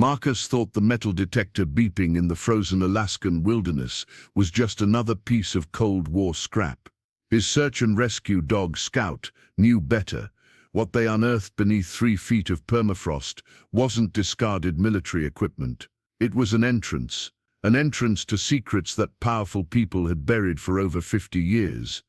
Marcus thought the metal detector beeping in the frozen Alaskan wilderness was just another piece of Cold War scrap. His search and rescue dog, Scout, knew better. What they unearthed beneath 3 feet of permafrost wasn't discarded military equipment. It was an entrance to secrets that powerful people had buried for over 50 years.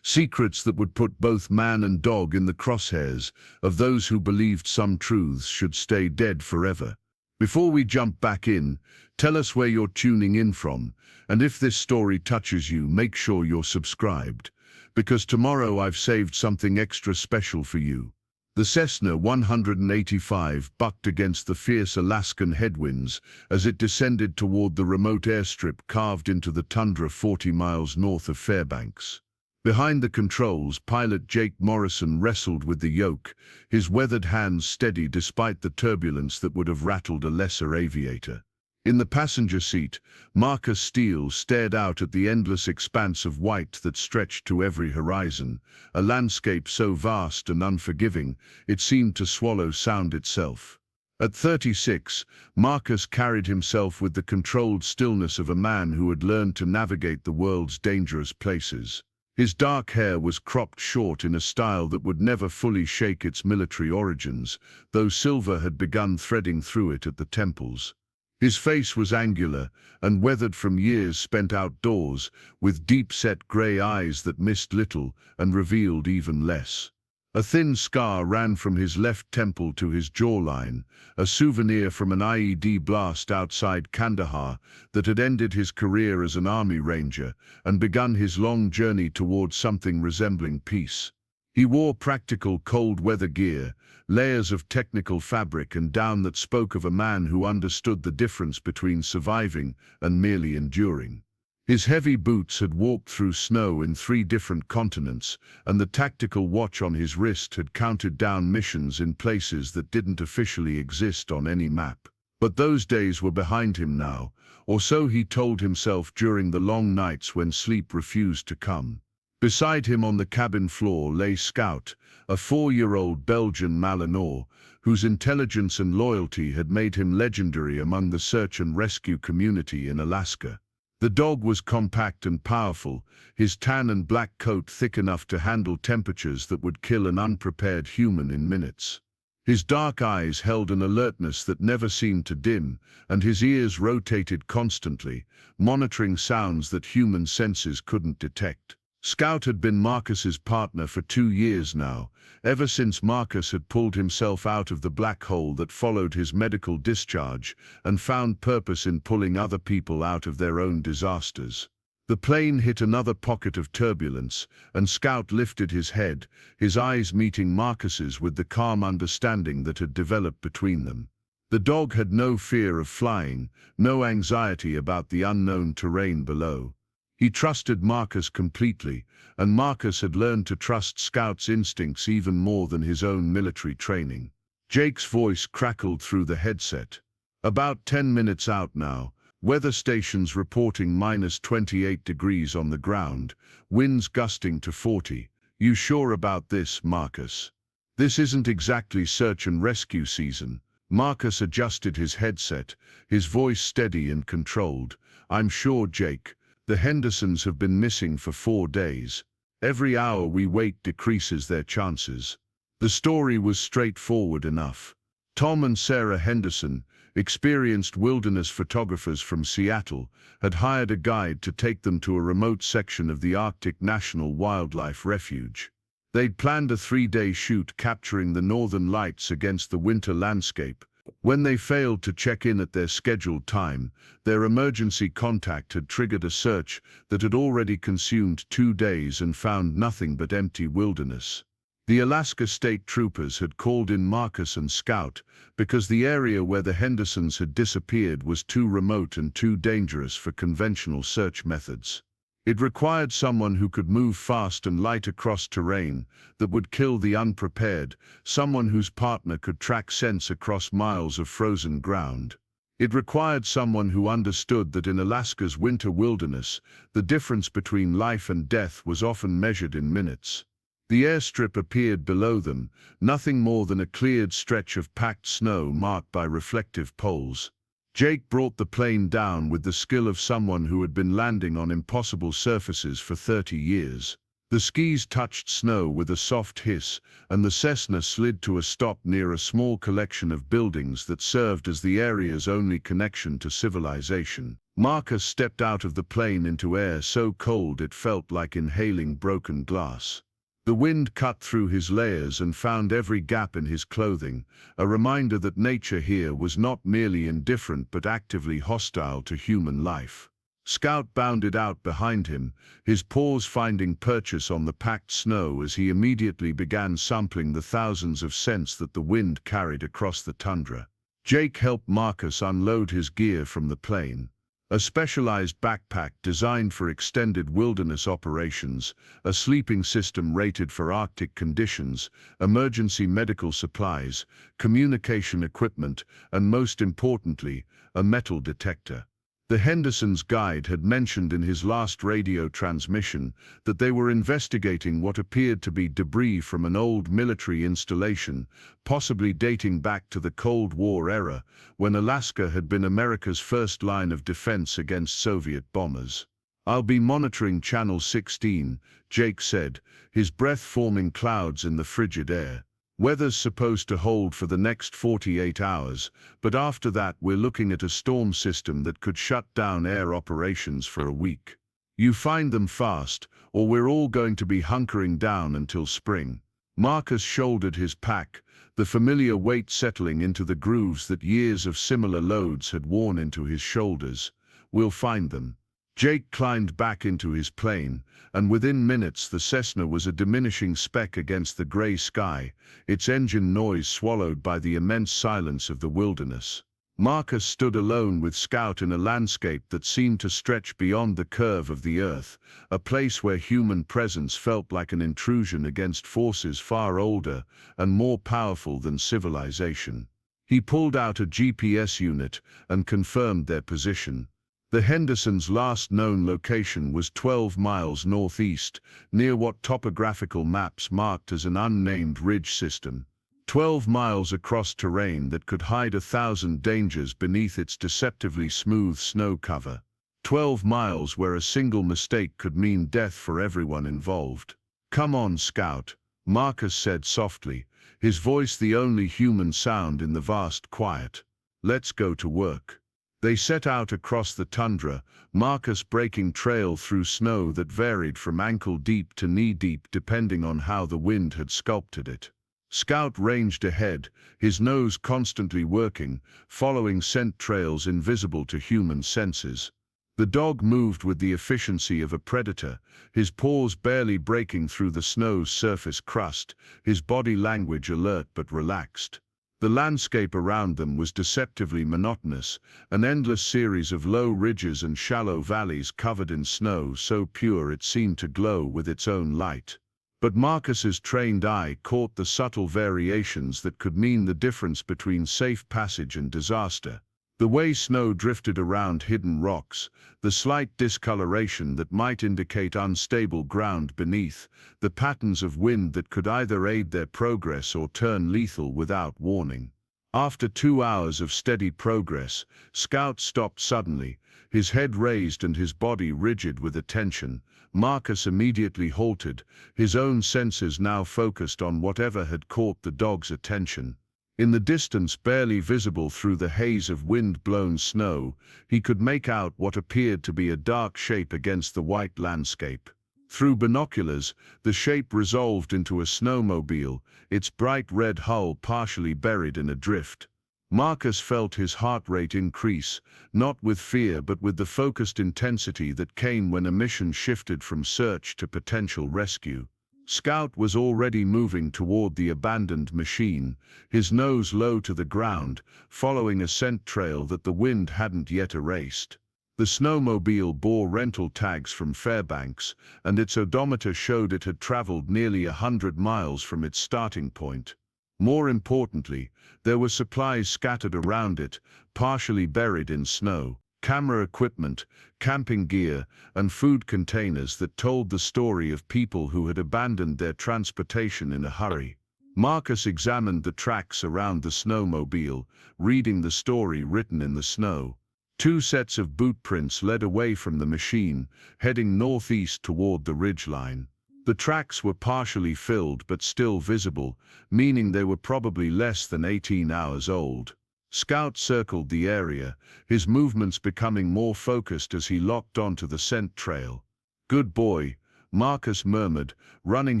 Secrets that would put both man and dog in the crosshairs of those who believed some truths should stay dead forever. Before we jump back in, tell us where you're tuning in from, and if this story touches you, make sure you're subscribed, because tomorrow I've saved something extra special for you. The Cessna 185 bucked against the fierce Alaskan headwinds as it descended toward the remote airstrip carved into the tundra 40 miles north of Fairbanks. Behind the controls, pilot Jake Morrison wrestled with the yoke, his weathered hands steady despite the turbulence that would have rattled a lesser aviator. In the passenger seat, Marcus Steele stared out at the endless expanse of white that stretched to every horizon, a landscape so vast and unforgiving it seemed to swallow sound itself. At 36, Marcus carried himself with the controlled stillness of a man who had learned to navigate the world's dangerous places. His dark hair was cropped short in a style that would never fully shake its military origins, though silver had begun threading through it at the temples. His face was angular and weathered from years spent outdoors, with deep-set grey eyes that missed little and revealed even less. A thin scar ran from his left temple to his jawline, a souvenir from an IED blast outside Kandahar that had ended his career as an army ranger and begun his long journey towards something resembling peace. He wore practical cold weather gear, layers of technical fabric and down that spoke of a man who understood the difference between surviving and merely enduring. His heavy boots had walked through snow in 3 different continents, and the tactical watch on his wrist had counted down missions in places that didn't officially exist on any map. But those days were behind him now, or so he told himself during the long nights when sleep refused to come. Beside him on the cabin floor lay Scout, a 4-year-old Belgian Malinois, whose intelligence and loyalty had made him legendary among the search and rescue community in Alaska. The dog was compact and powerful, his tan and black coat thick enough to handle temperatures that would kill an unprepared human in minutes. His dark eyes held an alertness that never seemed to dim, and his ears rotated constantly, monitoring sounds that human senses couldn't detect. Scout had been Marcus's partner for 2 years now, ever since Marcus had pulled himself out of the black hole that followed his medical discharge and found purpose in pulling other people out of their own disasters. The plane hit another pocket of turbulence, and Scout lifted his head, his eyes meeting Marcus's with the calm understanding that had developed between them. The dog had no fear of flying, no anxiety about the unknown terrain below. He trusted Marcus completely, and Marcus had learned to trust Scout's instincts even more than his own military training. Jake's voice crackled through the headset. About 10 minutes out now, weather stations reporting -28 degrees on the ground, winds gusting to 40. You sure about this, Marcus? This isn't exactly search and rescue season. Marcus adjusted his headset, his voice steady and controlled. I'm sure, Jake. The Hendersons have been missing for 4 days. Every hour we wait decreases their chances. The story was straightforward enough. Tom and Sarah Henderson, experienced wilderness photographers from Seattle, had hired a guide to take them to a remote section of the Arctic National Wildlife Refuge. They'd planned a 3-day shoot capturing the northern lights against the winter landscape. When they failed to check in at their scheduled time, their emergency contact had triggered a search that had already consumed 2 days and found nothing but empty wilderness. The Alaska State Troopers had called in Marcus and Scout because the area where the Hendersons had disappeared was too remote and too dangerous for conventional search methods. It required someone who could move fast and light across terrain that would kill the unprepared, someone whose partner could track scents across miles of frozen ground. It required someone who understood that in Alaska's winter wilderness, the difference between life and death was often measured in minutes. The airstrip appeared below them, nothing more than a cleared stretch of packed snow marked by reflective poles. Jake brought the plane down with the skill of someone who had been landing on impossible surfaces for 30 years. The skis touched snow with a soft hiss, and the Cessna slid to a stop near a small collection of buildings that served as the area's only connection to civilization. Marcus stepped out of the plane into air so cold it felt like inhaling broken glass. The wind cut through his layers and found every gap in his clothing, a reminder that nature here was not merely indifferent but actively hostile to human life. Scout bounded out behind him, his paws finding purchase on the packed snow as he immediately began sampling the thousands of scents that the wind carried across the tundra. Jake helped Marcus unload his gear from the plane. A specialized backpack designed for extended wilderness operations, a sleeping system rated for Arctic conditions, emergency medical supplies, communication equipment, and most importantly, a metal detector. The Henderson's guide had mentioned in his last radio transmission that they were investigating what appeared to be debris from an old military installation, possibly dating back to the Cold War era, when Alaska had been America's first line of defense against Soviet bombers. "I'll be monitoring Channel 16, Jake said, his breath forming clouds in the frigid air. "Weather's supposed to hold for the next 48 hours, but after that we're looking at a storm system that could shut down air operations for a week. You find them fast, or we're all going to be hunkering down until spring." Marcus shouldered his pack, the familiar weight settling into the grooves that years of similar loads had worn into his shoulders. "We'll find them." Jake climbed back into his plane, and within minutes the Cessna was a diminishing speck against the gray sky, its engine noise swallowed by the immense silence of the wilderness. Marcus stood alone with Scout in a landscape that seemed to stretch beyond the curve of the earth, a place where human presence felt like an intrusion against forces far older and more powerful than civilization. He pulled out a GPS unit and confirmed their position. The Hendersons' last known location was 12 miles northeast, near what topographical maps marked as an unnamed ridge system. 12 miles across terrain that could hide 1,000 dangers beneath its deceptively smooth snow cover. 12 miles where a single mistake could mean death for everyone involved. "Come on, Scout," Marcus said softly, his voice the only human sound in the vast quiet. "Let's go to work." They set out across the tundra, Marcus breaking trail through snow that varied from ankle-deep to knee-deep depending on how the wind had sculpted it. Scout ranged ahead, his nose constantly working, following scent trails invisible to human senses. The dog moved with the efficiency of a predator, his paws barely breaking through the snow's surface crust, his body language alert but relaxed. The landscape around them was deceptively monotonous, an endless series of low ridges and shallow valleys covered in snow so pure it seemed to glow with its own light. But Marcus's trained eye caught the subtle variations that could mean the difference between safe passage and disaster. The way snow drifted around hidden rocks, the slight discoloration that might indicate unstable ground beneath, the patterns of wind that could either aid their progress or turn lethal without warning. After 2 hours of steady progress, Scout stopped suddenly, his head raised and his body rigid with attention. Marcus immediately halted, his own senses now focused on whatever had caught the dog's attention. In the distance, barely visible through the haze of wind-blown snow, he could make out what appeared to be a dark shape against the white landscape. Through binoculars, the shape resolved into a snowmobile, its bright red hull partially buried in a drift. Marcus felt his heart rate increase, not with fear but with the focused intensity that came when a mission shifted from search to potential rescue. Scout was already moving toward the abandoned machine, his nose low to the ground, following a scent trail that the wind hadn't yet erased. The snowmobile bore rental tags from Fairbanks, and its odometer showed it had traveled nearly 100 miles from its starting point. More importantly, there were supplies scattered around it, partially buried in snow. camera equipment, camping gear, and food containers that told the story of people who had abandoned their transportation in a hurry. Marcus examined the tracks around the snowmobile, reading the story written in the snow. 2 sets of boot prints led away from the machine, heading northeast toward the ridgeline. The tracks were partially filled but still visible, meaning they were probably less than 18 hours old. Scout circled the area, his movements becoming more focused as he locked onto the scent trail. "Good boy," Marcus murmured, running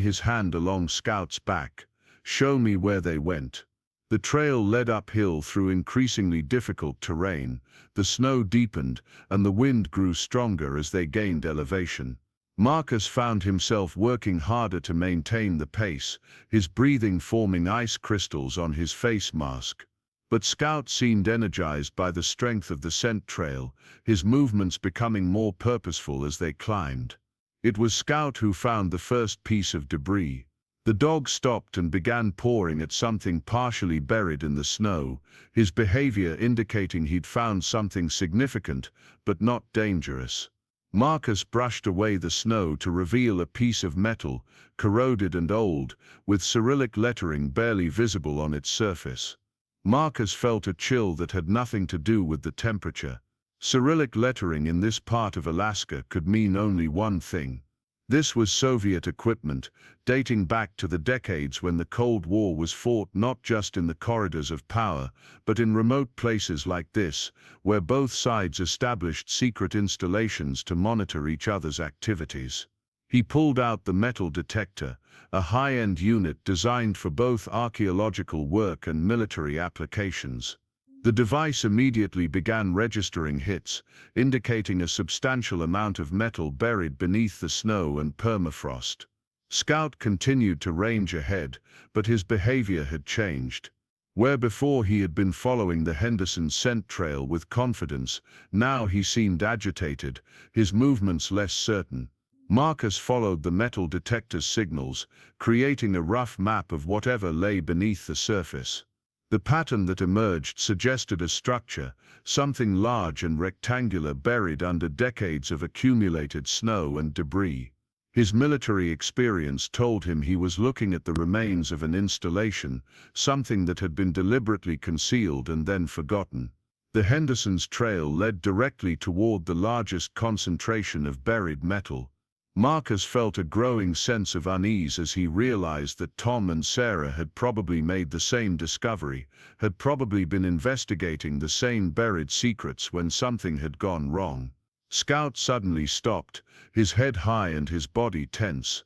his hand along Scout's back. "Show me where they went." The trail led uphill through increasingly difficult terrain. The snow deepened, and the wind grew stronger as they gained elevation. Marcus found himself working harder to maintain the pace, his breathing forming ice crystals on his face mask. But Scout seemed energized by the strength of the scent trail, his movements becoming more purposeful as they climbed. It was Scout who found the first piece of debris. The dog stopped and began pawing at something partially buried in the snow, his behavior indicating he'd found something significant, but not dangerous. Marcus brushed away the snow to reveal a piece of metal, corroded and old, with Cyrillic lettering barely visible on its surface. Marcus felt a chill that had nothing to do with the temperature. Cyrillic lettering in this part of Alaska could mean only one thing. This was Soviet equipment, dating back to the decades when the Cold War was fought not just in the corridors of power, but in remote places like this, where both sides established secret installations to monitor each other's activities. He pulled out the metal detector, a high-end unit designed for both archaeological work and military applications. The device immediately began registering hits, indicating a substantial amount of metal buried beneath the snow and permafrost. Scout continued to range ahead, but his behavior had changed. Where before he had been following the Henderson scent trail with confidence, now he seemed agitated, his movements less certain. Marcus followed the metal detector's signals, creating a rough map of whatever lay beneath the surface. The pattern that emerged suggested a structure, something large and rectangular buried under decades of accumulated snow and debris. His military experience told him he was looking at the remains of an installation, something that had been deliberately concealed and then forgotten. The Henderson's trail led directly toward the largest concentration of buried metal. Marcus felt a growing sense of unease as he realized that Tom and Sarah had probably made the same discovery, had probably been investigating the same buried secrets when something had gone wrong. Scout suddenly stopped, his head high and his body tense.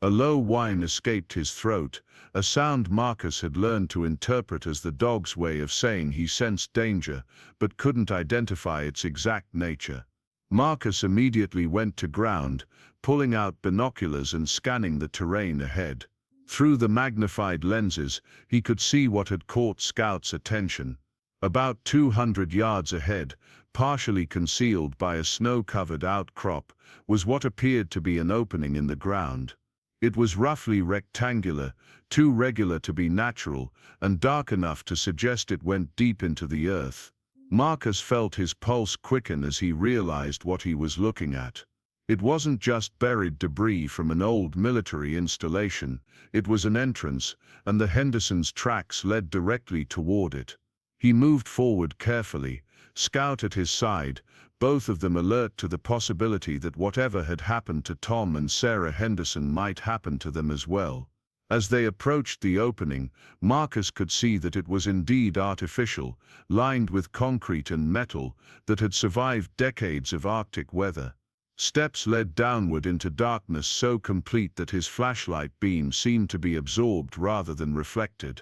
A low whine escaped his throat, a sound Marcus had learned to interpret as the dog's way of saying he sensed danger, but couldn't identify its exact nature. Marcus immediately went to ground, pulling out binoculars and scanning the terrain ahead. Through the magnified lenses, he could see what had caught Scout's attention. About 200 yards ahead, partially concealed by a snow-covered outcrop, was what appeared to be an opening in the ground. It was roughly rectangular, too regular to be natural, and dark enough to suggest it went deep into the earth. Marcus felt his pulse quicken as he realized what he was looking at. It wasn't just buried debris from an old military installation, it was an entrance, and the Henderson's tracks led directly toward it. He moved forward carefully, Scout at his side, both of them alert to the possibility that whatever had happened to Tom and Sarah Henderson might happen to them as well. As they approached the opening, Marcus could see that it was indeed artificial, lined with concrete and metal that had survived decades of Arctic weather. Steps led downward into darkness so complete that his flashlight beam seemed to be absorbed rather than reflected.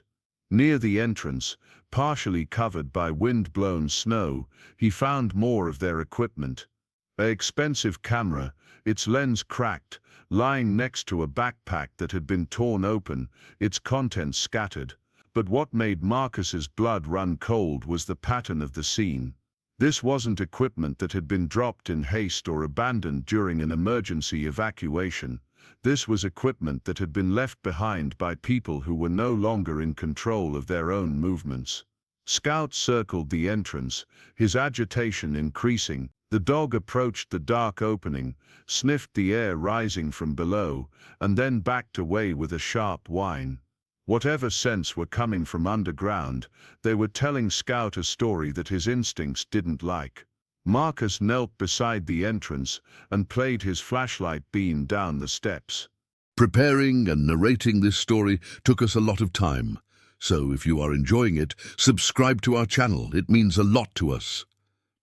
Near the entrance, partially covered by wind-blown snow, he found more of their equipment. An expensive camera, its lens cracked, lying next to a backpack that had been torn open, its contents scattered. But what made Marcus's blood run cold was the pattern of the scene. This wasn't equipment that had been dropped in haste or abandoned during an emergency evacuation. This was equipment that had been left behind by people who were no longer in control of their own movements. Scouts circled the entrance, his agitation increasing. The dog approached the dark opening, sniffed the air rising from below, and then backed away with a sharp whine. Whatever scents were coming from underground, they were telling Scout a story that his instincts didn't like. Marcus knelt beside the entrance and played his flashlight beam down the steps. Preparing and narrating this story took us a lot of time, so if you are enjoying it, subscribe to our channel. It means a lot to us.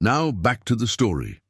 Now back to the story.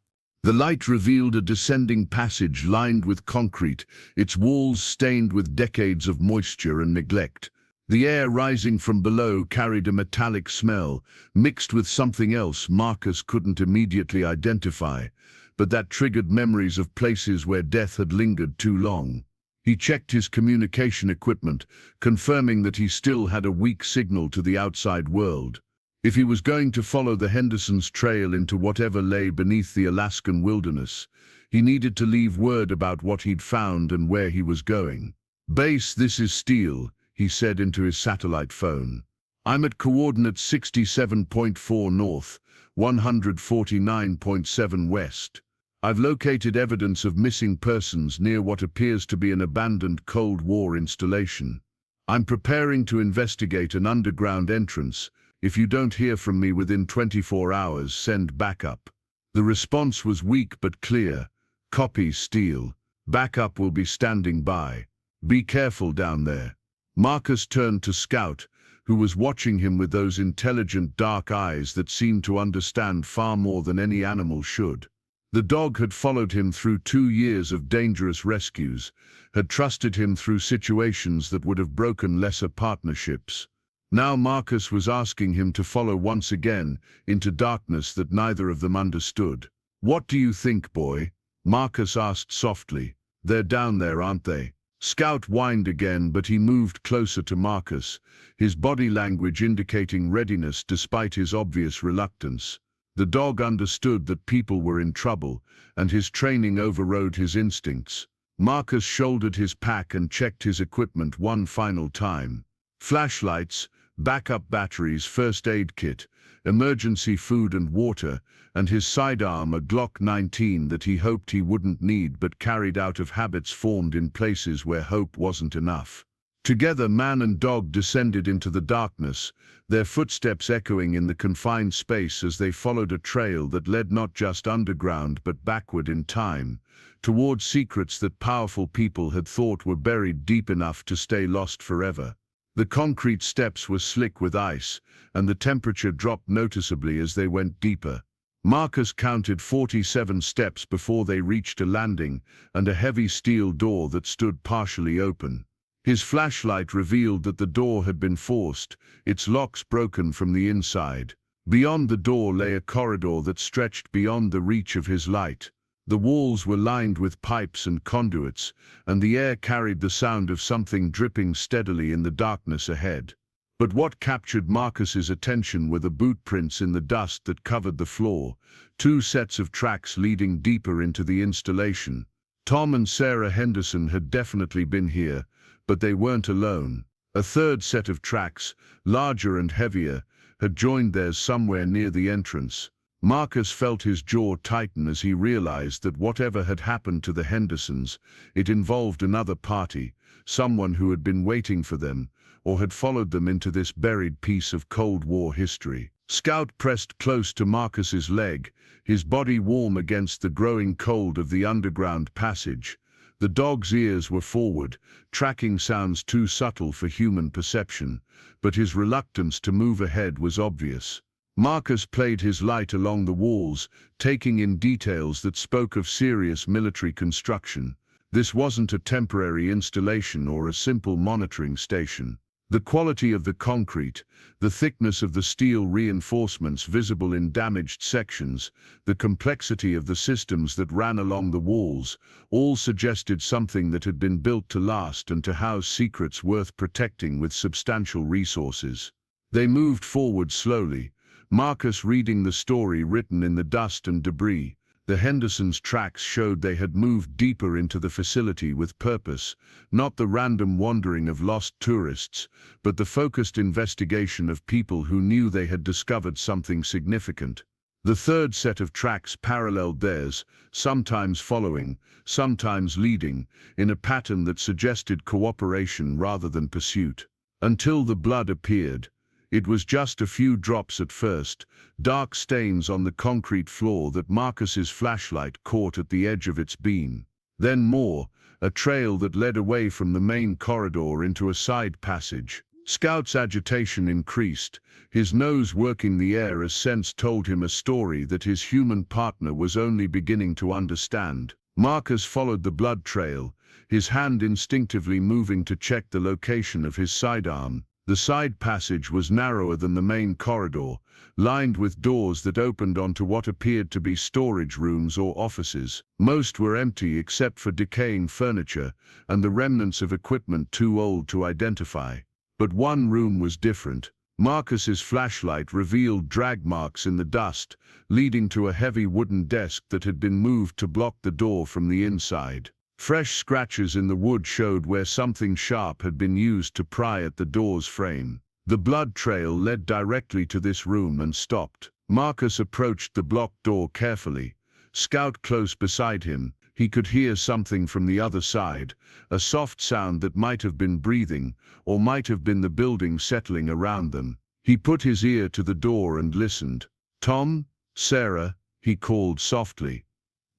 The light revealed a descending passage lined with concrete, its walls stained with decades of moisture and neglect. The air rising from below carried a metallic smell, mixed with something else Marcus couldn't immediately identify, but that triggered memories of places where death had lingered too long. He checked his communication equipment, confirming that he still had a weak signal to the outside world. If he was going to follow the Hendersons' trail into whatever lay beneath the Alaskan wilderness, he needed to leave word about what he'd found and where he was going. "Base, this is Steele," he said into his satellite phone. "I'm at coordinates 67.4 north, 149.7 west. I've located evidence of missing persons near what appears to be an abandoned Cold War installation. I'm preparing to investigate an underground entrance. If you don't hear from me within 24 hours, send backup." The response was weak but clear. "Copy, Steele. Backup will be standing by. Be careful down there." Marcus turned to Scout, who was watching him with those intelligent dark eyes that seemed to understand far more than any animal should. The dog had followed him through 2 years of dangerous rescues, had trusted him through situations that would have broken lesser partnerships. Now Marcus was asking him to follow once again into darkness that neither of them understood. "What do you think, boy?" Marcus asked softly. "They're down there, aren't they?" Scout whined again, but he moved closer to Marcus, his body language indicating readiness despite his obvious reluctance. The dog understood that people were in trouble, and his training overrode his instincts. Marcus shouldered his pack and checked his equipment one final time. Flashlights, backup batteries, first aid kit, emergency food and water, and his sidearm, a Glock 19 that he hoped he wouldn't need but carried out of habits formed in places where hope wasn't enough. Together, man and dog descended into the darkness, their footsteps echoing in the confined space as they followed a trail that led not just underground but backward in time, towards secrets that powerful people had thought were buried deep enough to stay lost forever. The concrete steps were slick with ice, and the temperature dropped noticeably as they went deeper. Marcus counted 47 steps before they reached a landing and a heavy steel door that stood partially open. His flashlight revealed that the door had been forced, its locks broken from the inside. Beyond the door lay a corridor that stretched beyond the reach of his light. The walls were lined with pipes and conduits, and the air carried the sound of something dripping steadily in the darkness ahead. But what captured Marcus's attention were the boot prints in the dust that covered the floor, 2 sets of tracks leading deeper into the installation. Tom and Sarah Henderson had definitely been here, but they weren't alone. A third set of tracks, larger and heavier, had joined theirs somewhere near the entrance. Marcus felt his jaw tighten as he realized that whatever had happened to the Hendersons, it involved another party, someone who had been waiting for them, or had followed them into this buried piece of Cold War history. Scout pressed close to Marcus's leg, his body warm against the growing cold of the underground passage. The dog's ears were forward, tracking sounds too subtle for human perception, but his reluctance to move ahead was obvious. Marcus played his light along the walls, taking in details that spoke of serious military construction. This wasn't a temporary installation or a simple monitoring station. The quality of the concrete, the thickness of the steel reinforcements visible in damaged sections, the complexity of the systems that ran along the walls, all suggested something that had been built to last and to house secrets worth protecting with substantial resources. They moved forward slowly, Marcus reading the story written in the dust and debris, The Hendersons' tracks showed they had moved deeper into the facility with purpose, not the random wandering of lost tourists, but the focused investigation of people who knew they had discovered something significant. The third set of tracks paralleled theirs, sometimes following, sometimes leading, in a pattern that suggested cooperation rather than pursuit. Until the blood appeared. It was just a few drops at first, dark stains on the concrete floor that Marcus's flashlight caught at the edge of its beam. Then more, a trail that led away from the main corridor into a side passage. Scout's agitation increased, his nose working the air as sense told him a story that his human partner was only beginning to understand. Marcus followed the blood trail, his hand instinctively moving to check the location of his sidearm. The side passage was narrower than the main corridor, lined with doors that opened onto what appeared to be storage rooms or offices. Most were empty except for decaying furniture and the remnants of equipment too old to identify. But one room was different. Marcus's flashlight revealed drag marks in the dust, leading to a heavy wooden desk that had been moved to block the door from the inside. Fresh scratches in the wood showed where something sharp had been used to pry at the door's frame. The blood trail led directly to this room and stopped. Marcus approached the blocked door carefully. Scout close beside him, he could hear something from the other side, a soft sound that might have been breathing, or might have been the building settling around them. He put his ear to the door and listened. "Tom, Sarah," he called softly.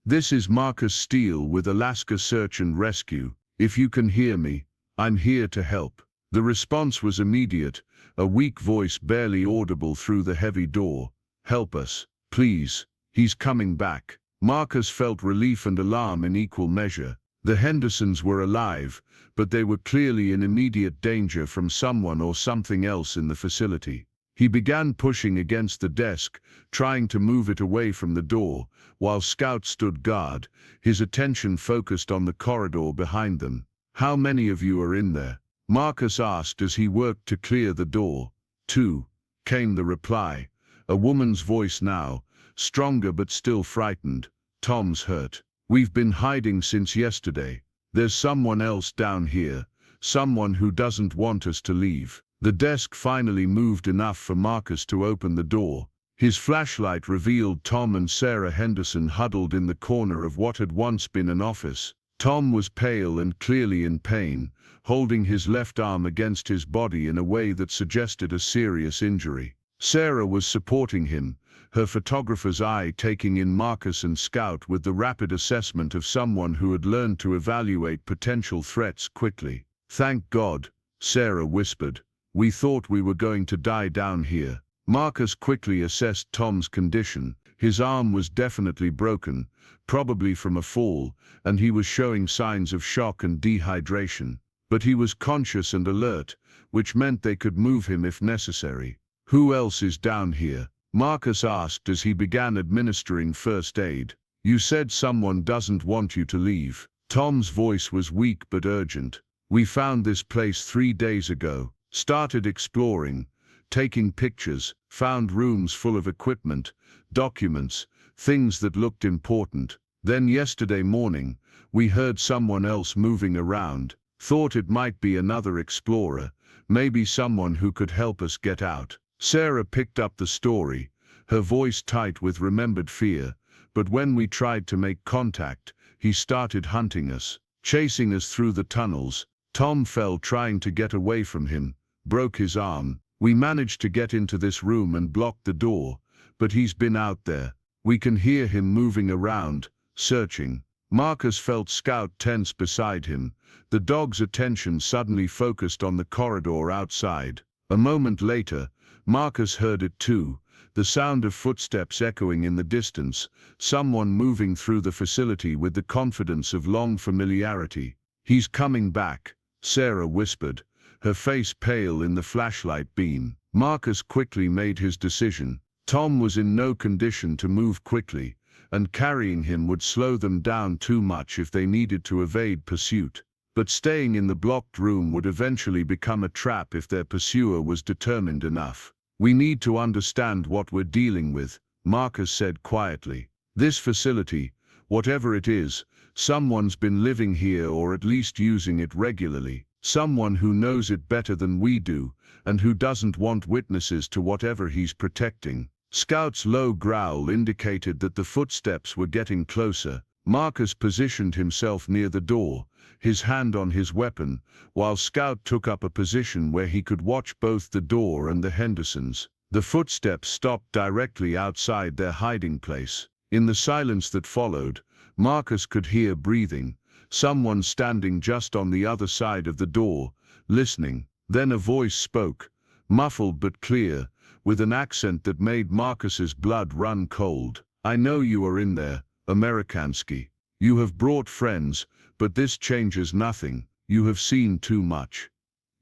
"This is Marcus Steele with Alaska Search and Rescue. If you can hear me, I'm here to help." The response was immediate, a weak voice barely audible through the heavy door. "Help us, please. He's coming back." Marcus felt relief and alarm in equal measure. The Hendersons were alive, but they were clearly in immediate danger from someone or something else in the facility. He began pushing against the desk, trying to move it away from the door, while Scout stood guard, his attention focused on the corridor behind them. "How many of you are in there?" Marcus asked as he worked to clear the door. "Two," came the reply, a woman's voice now, stronger but still frightened. "Tom's hurt. We've been hiding since yesterday. There's someone else down here, someone who doesn't want us to leave." The desk finally moved enough for Marcus to open the door. His flashlight revealed Tom and Sarah Henderson huddled in the corner of what had once been an office. Tom was pale and clearly in pain, holding his left arm against his body in a way that suggested a serious injury. Sarah was supporting him, her photographer's eye taking in Marcus and Scout with the rapid assessment of someone who had learned to evaluate potential threats quickly. "Thank God," Sarah whispered. "We thought we were going to die down here." Marcus quickly assessed Tom's condition. His arm was definitely broken, probably from a fall, and he was showing signs of shock and dehydration. But he was conscious and alert, which meant they could move him if necessary. "Who else is down here?" Marcus asked as he began administering first aid. "You said someone doesn't want you to leave." Tom's voice was weak but urgent. "We found this place 3 days ago. Started exploring, taking pictures, found rooms full of equipment, documents, things that looked important. Then yesterday morning, we heard someone else moving around, thought it might be another explorer, maybe someone who could help us get out." Sarah picked up the story, her voice tight with remembered fear. "But when we tried to make contact, he started hunting us, chasing us through the tunnels. Tom fell trying to get away from him, broke his arm. We managed to get into this room and block the door, but he's been out there. We can hear him moving around, searching." Marcus felt Scout tense beside him, the dog's attention suddenly focused on the corridor outside. A moment later, Marcus heard it too, the sound of footsteps echoing in the distance, someone moving through the facility with the confidence of long familiarity. "He's coming back," Sarah whispered, her face pale in the flashlight beam. Marcus quickly made his decision. Tom was in no condition to move quickly, and carrying him would slow them down too much if they needed to evade pursuit. But staying in the blocked room would eventually become a trap if their pursuer was determined enough. "We need to understand what we're dealing with," Marcus said quietly. This facility, whatever it is, someone's been living here or at least using it regularly. Someone who knows it better than we do, and who doesn't want witnesses to whatever he's protecting. Scout's low growl indicated that the footsteps were getting closer. Marcus positioned himself near the door, his hand on his weapon, while Scout took up a position where he could watch both the door and the Hendersons. The footsteps stopped directly outside their hiding place. In the silence that followed, Marcus could hear breathing, someone standing just on the other side of the door, listening. Then a voice spoke, muffled but clear, with an accent that made Marcus's blood run cold. "I know you are in there, Amerikansky. You have brought friends, but this changes nothing. You have seen too much.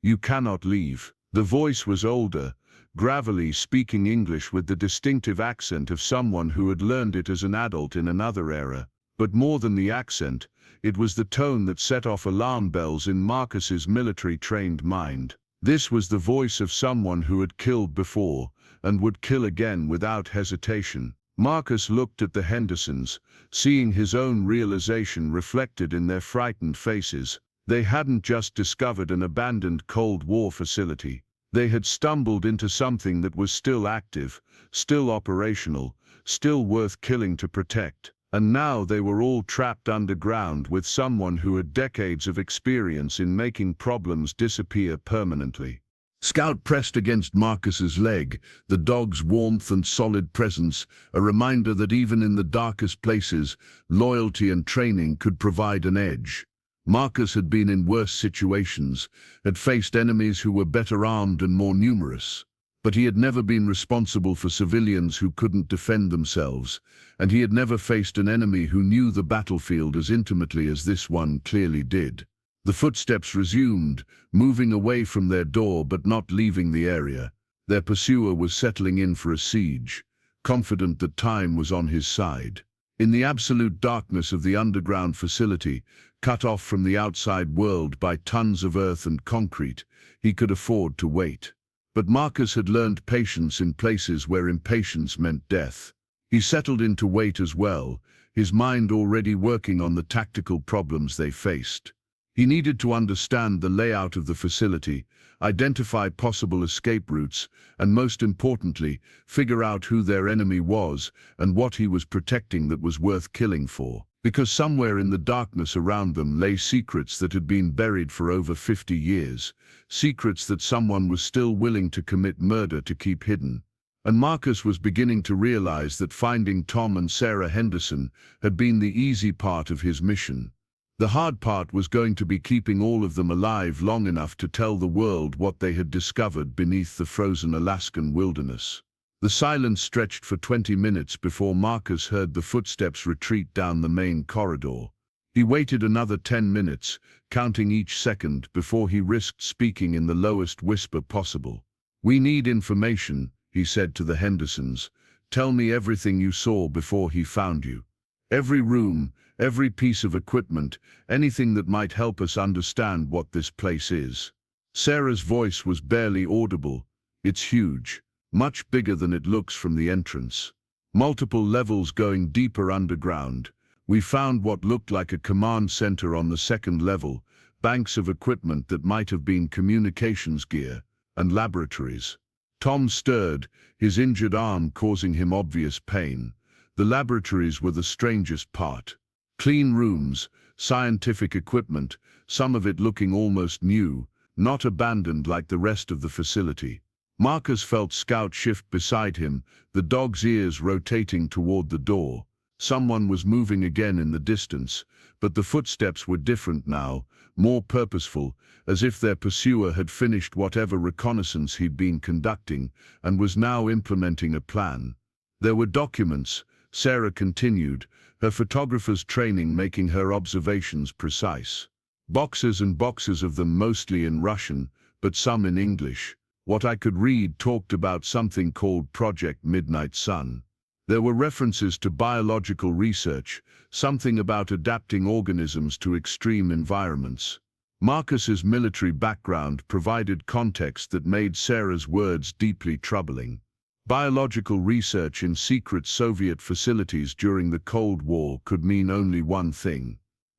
You cannot leave." The voice was older, gravelly, speaking English with the distinctive accent of someone who had learned it as an adult in another era. But more than the accent, it was the tone that set off alarm bells in Marcus's military-trained mind. This was the voice of someone who had killed before, and would kill again without hesitation. Marcus looked at the Hendersons, seeing his own realization reflected in their frightened faces. They hadn't just discovered an abandoned Cold War facility. They had stumbled into something that was still active, still operational, still worth killing to protect. And now they were all trapped underground with someone who had decades of experience in making problems disappear permanently. Scout pressed against Marcus's leg, the dog's warmth and solid presence, a reminder that even in the darkest places, loyalty and training could provide an edge. Marcus had been in worse situations, had faced enemies who were better armed and more numerous. But he had never been responsible for civilians who couldn't defend themselves, and he had never faced an enemy who knew the battlefield as intimately as this one clearly did. The footsteps resumed, moving away from their door but not leaving the area. Their pursuer was settling in for a siege, confident that time was on his side. In the absolute darkness of the underground facility, cut off from the outside world by tons of earth and concrete, he could afford to wait. But Marcus had learned patience in places where impatience meant death. He settled in to wait as well, his mind already working on the tactical problems they faced. He needed to understand the layout of the facility, identify possible escape routes, and most importantly, figure out who their enemy was and what he was protecting that was worth killing for. Because somewhere in the darkness around them lay secrets that had been buried for over 50 years, secrets that someone was still willing to commit murder to keep hidden. And Marcus was beginning to realize that finding Tom and Sarah Henderson had been the easy part of his mission. The hard part was going to be keeping all of them alive long enough to tell the world what they had discovered beneath the frozen Alaskan wilderness. The silence stretched for 20 minutes before Marcus heard the footsteps retreat down the main corridor. He waited another 10 minutes, counting each second before he risked speaking in the lowest whisper possible. "We need information," he said to the Hendersons. "Tell me everything you saw before he found you. Every room, every piece of equipment, anything that might help us understand what this place is." Sarah's voice was barely audible. "It's huge. Much bigger than it looks from the entrance. Multiple levels going deeper underground. We found what looked like a command center on the second level, banks of equipment that might have been communications gear, and laboratories." Tom stirred, his injured arm causing him obvious pain. The laboratories were the strangest part. Clean rooms, scientific equipment, some of it looking almost new, not abandoned like the rest of the facility. Marcus felt Scout shift beside him, the dog's ears rotating toward the door. Someone was moving again in the distance, but the footsteps were different now, more purposeful, as if their pursuer had finished whatever reconnaissance he'd been conducting and was now implementing a plan. There were documents, Sarah continued, her photographer's training making her observations precise. Boxes and boxes of them, mostly in Russian, but some in English. What I could read talked about something called Project Midnight Sun. There were references to biological research, something about adapting organisms to extreme environments. Marcus's military background provided context that made Sarah's words deeply troubling. Biological research in secret Soviet facilities during the Cold War could mean only one thing.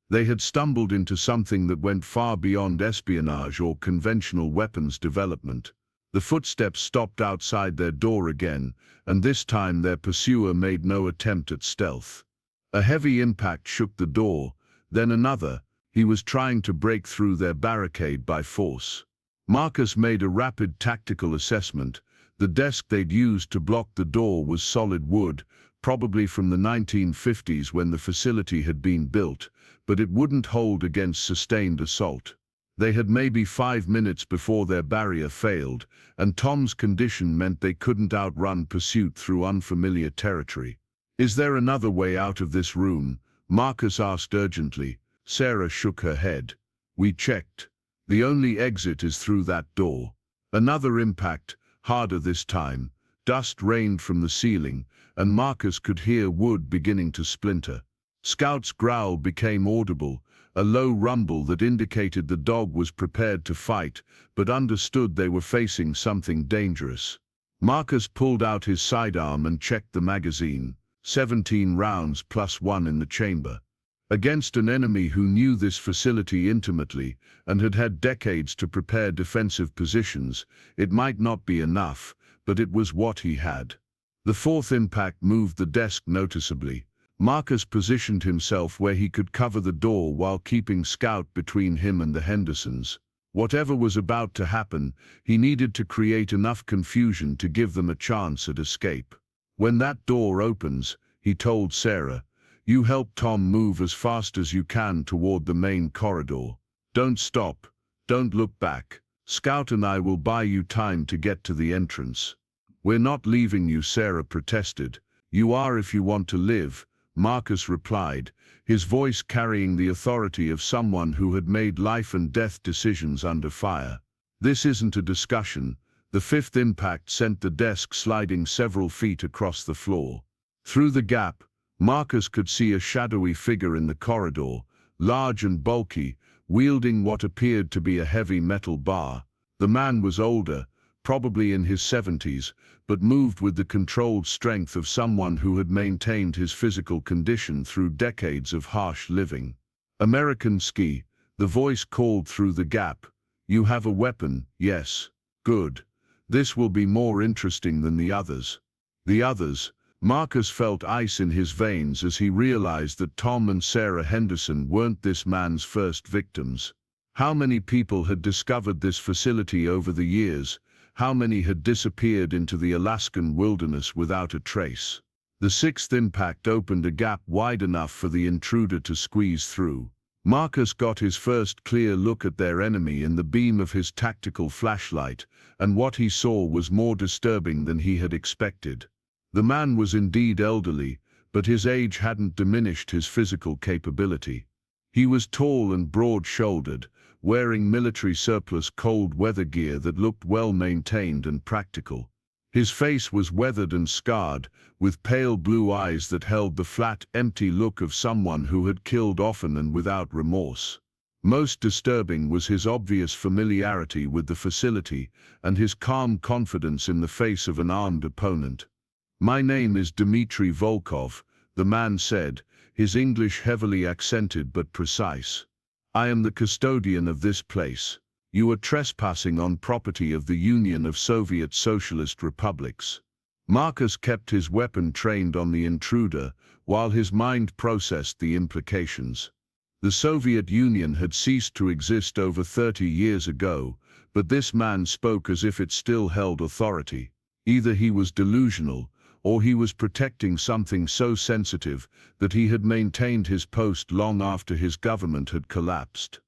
They had stumbled into something that went far beyond espionage or conventional weapons development. The footsteps stopped outside their door again, and this time their pursuer made no attempt at stealth. A heavy impact shook the door, then another. He was trying to break through their barricade by force. Marcus made a rapid tactical assessment. The desk they'd used to block the door was solid wood, probably from the 1950s when the facility had been built, but it wouldn't hold against sustained assault. They had maybe 5 minutes before their barrier failed, and Tom's condition meant they couldn't outrun pursuit through unfamiliar territory. "Is there another way out of this room?" Marcus asked urgently. Sarah shook her head. "We checked. The only exit is through that door." Another impact, harder this time. Dust rained from the ceiling, and Marcus could hear wood beginning to splinter. Scout's growl became audible, a low rumble that indicated the dog was prepared to fight, but understood they were facing something dangerous. Marcus pulled out his sidearm and checked the magazine. 17 rounds plus 1 in the chamber. Against an enemy who knew this facility intimately and had had decades to prepare defensive positions, it might not be enough, but it was what he had. The fourth impact moved the desk noticeably. Marcus positioned himself where he could cover the door while keeping Scout between him and the Hendersons. Whatever was about to happen, he needed to create enough confusion to give them a chance at escape. "When that door opens," he told Sarah, "you help Tom move as fast as you can toward the main corridor. Don't stop, don't look back. Scout and I will buy you time to get to the entrance." "We're not leaving you," Sarah protested. "You are if you want to live," Marcus replied, his voice carrying the authority of someone who had made life and death decisions under fire. "This isn't a discussion." The fifth impact sent the desk sliding several feet across the floor. Through the gap, Marcus could see a shadowy figure in the corridor, large and bulky, wielding what appeared to be a heavy metal bar. The man was older, probably in his 70s, but moved with the controlled strength of someone who had maintained his physical condition through decades of harsh living. "American Ski," the voice called through the gap. "You have a weapon, yes? Good. This will be more interesting than the others." The others? Marcus felt ice in his veins as he realized that Tom and Sarah Henderson weren't this man's first victims. How many people had discovered this facility over the years? How many had disappeared into the Alaskan wilderness without a trace? The sixth impact opened a gap wide enough for the intruder to squeeze through. Marcus got his first clear look at their enemy in the beam of his tactical flashlight, and what he saw was more disturbing than he had expected. The man was indeed elderly, but his age hadn't diminished his physical capability. He was tall and broad-shouldered, wearing military surplus cold weather gear that looked well-maintained and practical. His face was weathered and scarred, with pale blue eyes that held the flat, empty look of someone who had killed often and without remorse. Most disturbing was his obvious familiarity with the facility and his calm confidence in the face of an armed opponent. "My name is Dmitry Volkov," the man said, his English heavily accented but precise. "I am the custodian of this place. You are trespassing on property of the Union of Soviet Socialist Republics." Marcus kept his weapon trained on the intruder, while his mind processed the implications. The Soviet Union had ceased to exist over 30 years ago, but this man spoke as if it still held authority. Either he was delusional, or he was protecting something so sensitive that he had maintained his post long after his government had collapsed.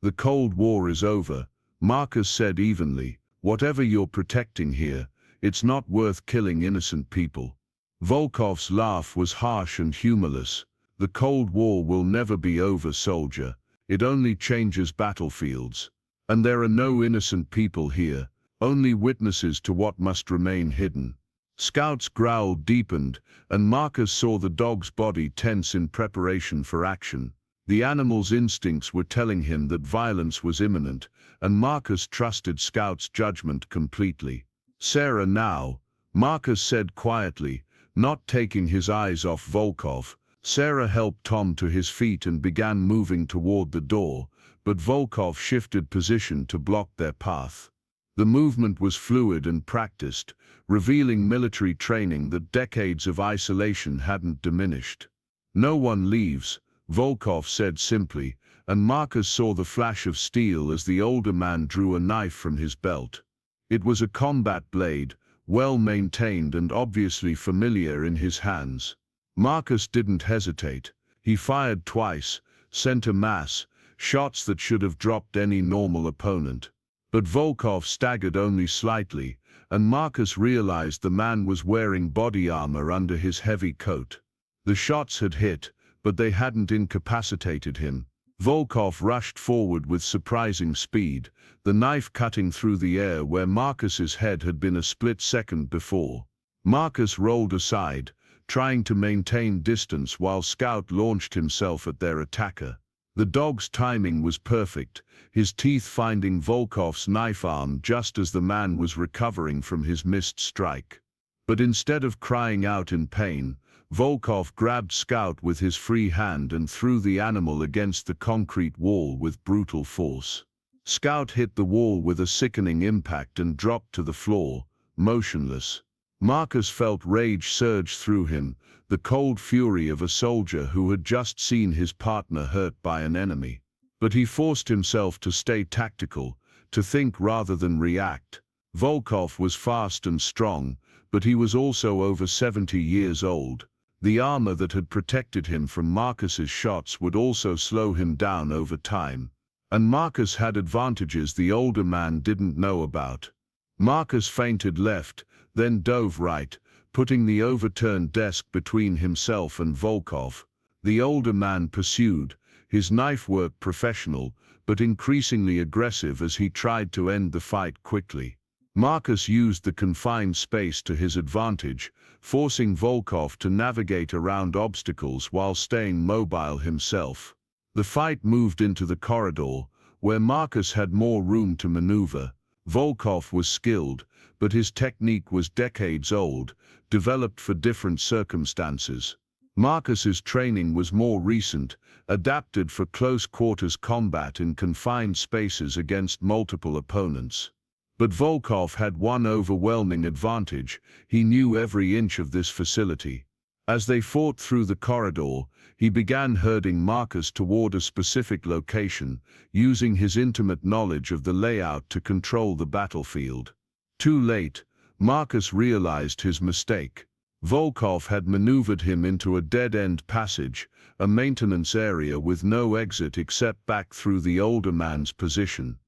"The Cold War is over," Marcus said evenly. "Whatever you're protecting here, it's not worth killing innocent people." Volkov's laugh was harsh and humorless. "The Cold War will never be over, soldier. It only changes battlefields. And there are no innocent people here, only witnesses to what must remain hidden." Scout's growl deepened, and Marcus saw the dog's body tense in preparation for action. The animal's instincts were telling him that violence was imminent, and Marcus trusted Scout's judgment completely. "Sarah now," Marcus said quietly, not taking his eyes off Volkov. Sarah helped Tom to his feet and began moving toward the door, but Volkov shifted position to block their path. The movement was fluid and practiced, revealing military training that decades of isolation hadn't diminished. "No one leaves," Volkov said simply, and Marcus saw the flash of steel as the older man drew a knife from his belt. It was a combat blade, well maintained and obviously familiar in his hands. Marcus didn't hesitate. He fired twice, sent a mass, shots that should have dropped any normal opponent. But Volkov staggered only slightly, and Marcus realized the man was wearing body armor under his heavy coat. The shots had hit, but they hadn't incapacitated him. Volkov rushed forward with surprising speed, the knife cutting through the air where Marcus's head had been a split second before. Marcus rolled aside, trying to maintain distance while Scout launched himself at their attacker. The dog's timing was perfect, his teeth finding Volkov's knife arm just as the man was recovering from his missed strike. But instead of crying out in pain, Volkov grabbed Scout with his free hand and threw the animal against the concrete wall with brutal force. Scout hit the wall with a sickening impact and dropped to the floor, motionless. Marcus felt rage surge through him, the cold fury of a soldier who had just seen his partner hurt by an enemy. But he forced himself to stay tactical, to think rather than react. Volkov was fast and strong, but he was also over 70 years old. The armor that had protected him from Marcus's shots would also slow him down over time. And Marcus had advantages the older man didn't know about. Marcus feinted left, then dove right, putting the overturned desk between himself and Volkov. The older man pursued, his knife work professional, but increasingly aggressive as he tried to end the fight quickly. Marcus used the confined space to his advantage, forcing Volkov to navigate around obstacles while staying mobile himself. The fight moved into the corridor, where Marcus had more room to maneuver. Volkov was skilled, but his technique was decades old, developed for different circumstances. Marcus's training was more recent, adapted for close-quarters combat in confined spaces against multiple opponents. But Volkov had one overwhelming advantage: he knew every inch of this facility. As they fought through the corridor, he began herding Marcus toward a specific location, using his intimate knowledge of the layout to control the battlefield. Too late, Marcus realized his mistake. Volkov had maneuvered him into a dead-end passage, a maintenance area with no exit except back through the older man's position.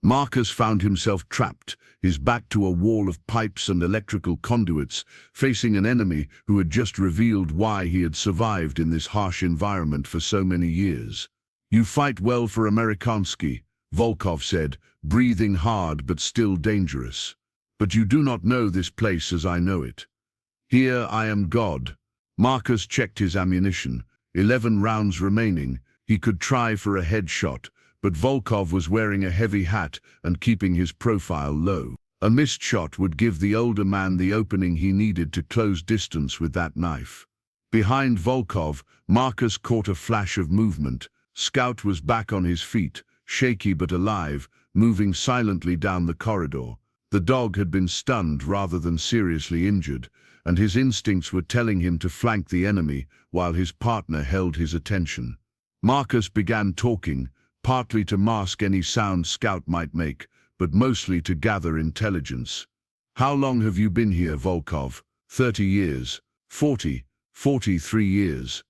Marcus found himself trapped, his back to a wall of pipes and electrical conduits, facing an enemy who had just revealed why he had survived in this harsh environment for so many years. "You fight well for Amerikansky," Volkov said, breathing hard but still dangerous. "But you do not know this place as I know it. Here I am God." Marcus checked his ammunition. 11 rounds remaining. He could try for a headshot, but Volkov was wearing a heavy hat and keeping his profile low. A missed shot would give the older man the opening he needed to close distance with that knife. Behind Volkov, Marcus caught a flash of movement. Scout was back on his feet, shaky but alive, moving silently down the corridor. The dog had been stunned rather than seriously injured, and his instincts were telling him to flank the enemy while his partner held his attention. Marcus began talking, partly to mask any sound Scout might make, but mostly to gather intelligence. "How long have you been here, Volkov?" 30 years. 40, 43 years.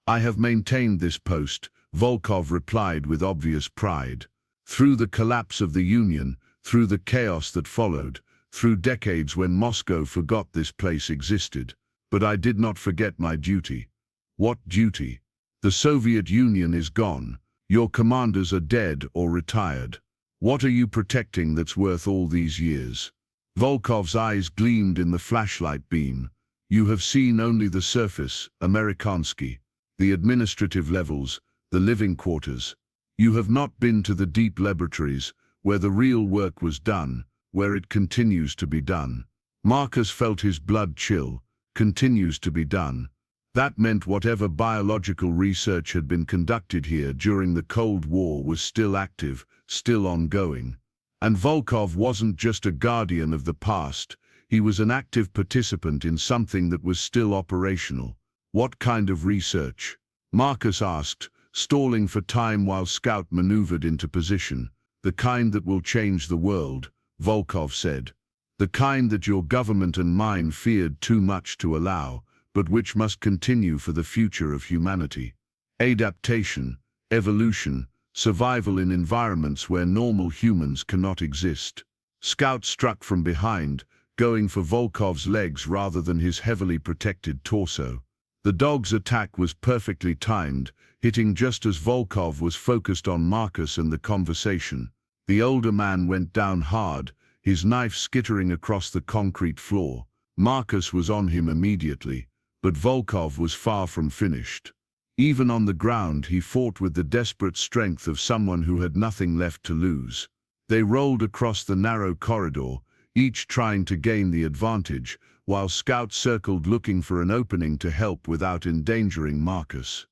"I have maintained this post," Volkov replied with obvious pride. "Through the collapse of the Union, through the chaos that followed, through decades when Moscow forgot this place existed. But I did not forget my duty." "What duty?" "The Soviet Union is gone. Your commanders are dead or retired. What are you protecting that's worth all these years?" Volkov's eyes gleamed in the flashlight beam. "You have seen only the surface, Amerikansky, the administrative levels, the living quarters. You have not been to the deep laboratories, where the real work was done, where it continues to be done." Marcus felt his blood chill. Continues to be done. That meant whatever biological research had been conducted here during the Cold War was still active, still ongoing. And Volkov wasn't just a guardian of the past, he was an active participant in something that was still operational. What kind of research? Marcus asked, stalling for time while Scout maneuvered into position. The kind that will change the world, Volkov said. The kind that your government and mine feared too much to allow, but which must continue for the future of humanity. Adaptation, evolution, survival in environments where normal humans cannot exist. Scout struck from behind, going for Volkov's legs rather than his heavily protected torso. The dog's attack was perfectly timed, hitting just as Volkov was focused on Marcus and the conversation. The older man went down hard, his knife skittering across the concrete floor. Marcus was on him immediately, but Volkov was far from finished. Even on the ground, he fought with the desperate strength of someone who had nothing left to lose. They rolled across the narrow corridor, each trying to gain the advantage, while Scout circled looking for an opening to help without endangering Marcus.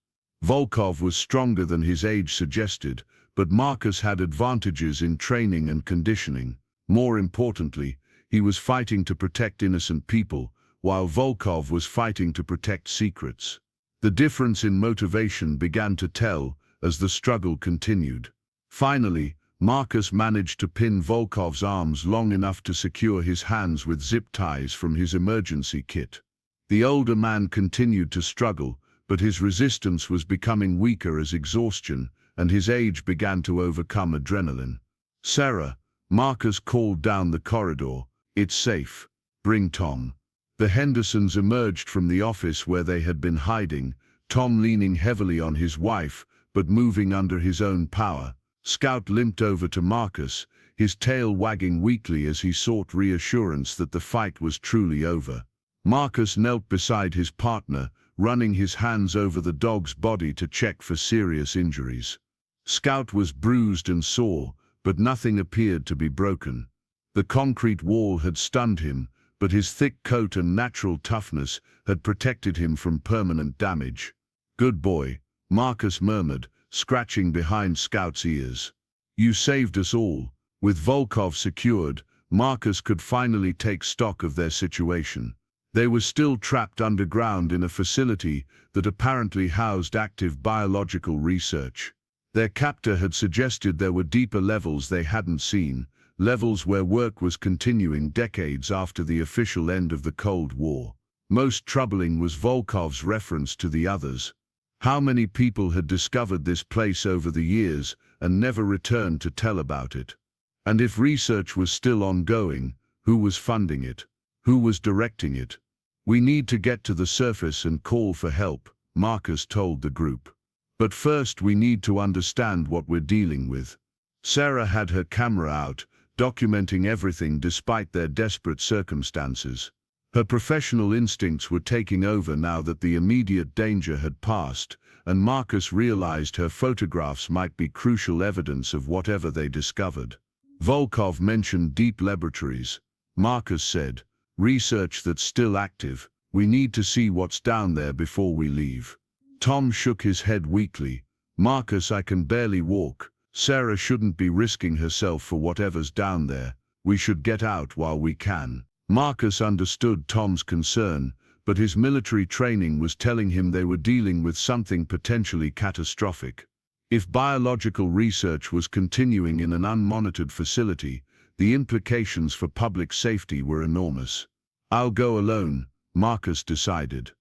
Volkov was stronger than his age suggested, but Marcus had advantages in training and conditioning. More importantly, he was fighting to protect innocent people, while Volkov was fighting to protect secrets. The difference in motivation began to tell as the struggle continued. Finally, Marcus managed to pin Volkov's arms long enough to secure his hands with zip ties from his emergency kit. The older man continued to struggle, but his resistance was becoming weaker as exhaustion and his age began to overcome adrenaline. "Sarah," Marcus called down the corridor, "it's safe. Bring Tom." The Hendersons emerged from the office where they had been hiding, Tom leaning heavily on his wife, but moving under his own power. Scout limped over to Marcus, his tail wagging weakly as he sought reassurance that the fight was truly over. Marcus knelt beside his partner, running his hands over the dog's body to check for serious injuries. Scout was bruised and sore, but nothing appeared to be broken. The concrete wall had stunned him, but his thick coat and natural toughness had protected him from permanent damage. "Good boy," Marcus murmured, scratching behind Scout's ears. "You saved us all." With Volkov secured, Marcus could finally take stock of their situation. They were still trapped underground in a facility that apparently housed active biological research. Their captor had suggested there were deeper levels they hadn't seen, levels where work was continuing decades after the official end of the Cold War. Most troubling was Volkov's reference to the others. How many people had discovered this place over the years and never returned to tell about it? And if research was still ongoing, who was funding it? Who was directing it? "We need to get to the surface and call for help," Marcus told the group. "But first we need to understand what we're dealing with." Sarah had her camera out, documenting everything despite their desperate circumstances. Her professional instincts were taking over now that the immediate danger had passed, and Marcus realized her photographs might be crucial evidence of whatever they discovered. Volkov mentioned deep laboratories. Marcus said, "Research that's still active. We need to see what's down there before we leave." Tom shook his head weakly. "Marcus, I can barely walk. Sarah shouldn't be risking herself for whatever's down there. We should get out while we can." Marcus understood Tom's concern, but his military training was telling him they were dealing with something potentially catastrophic. If biological research was continuing in an unmonitored facility, the implications for public safety were enormous. "I'll go alone," Marcus decided.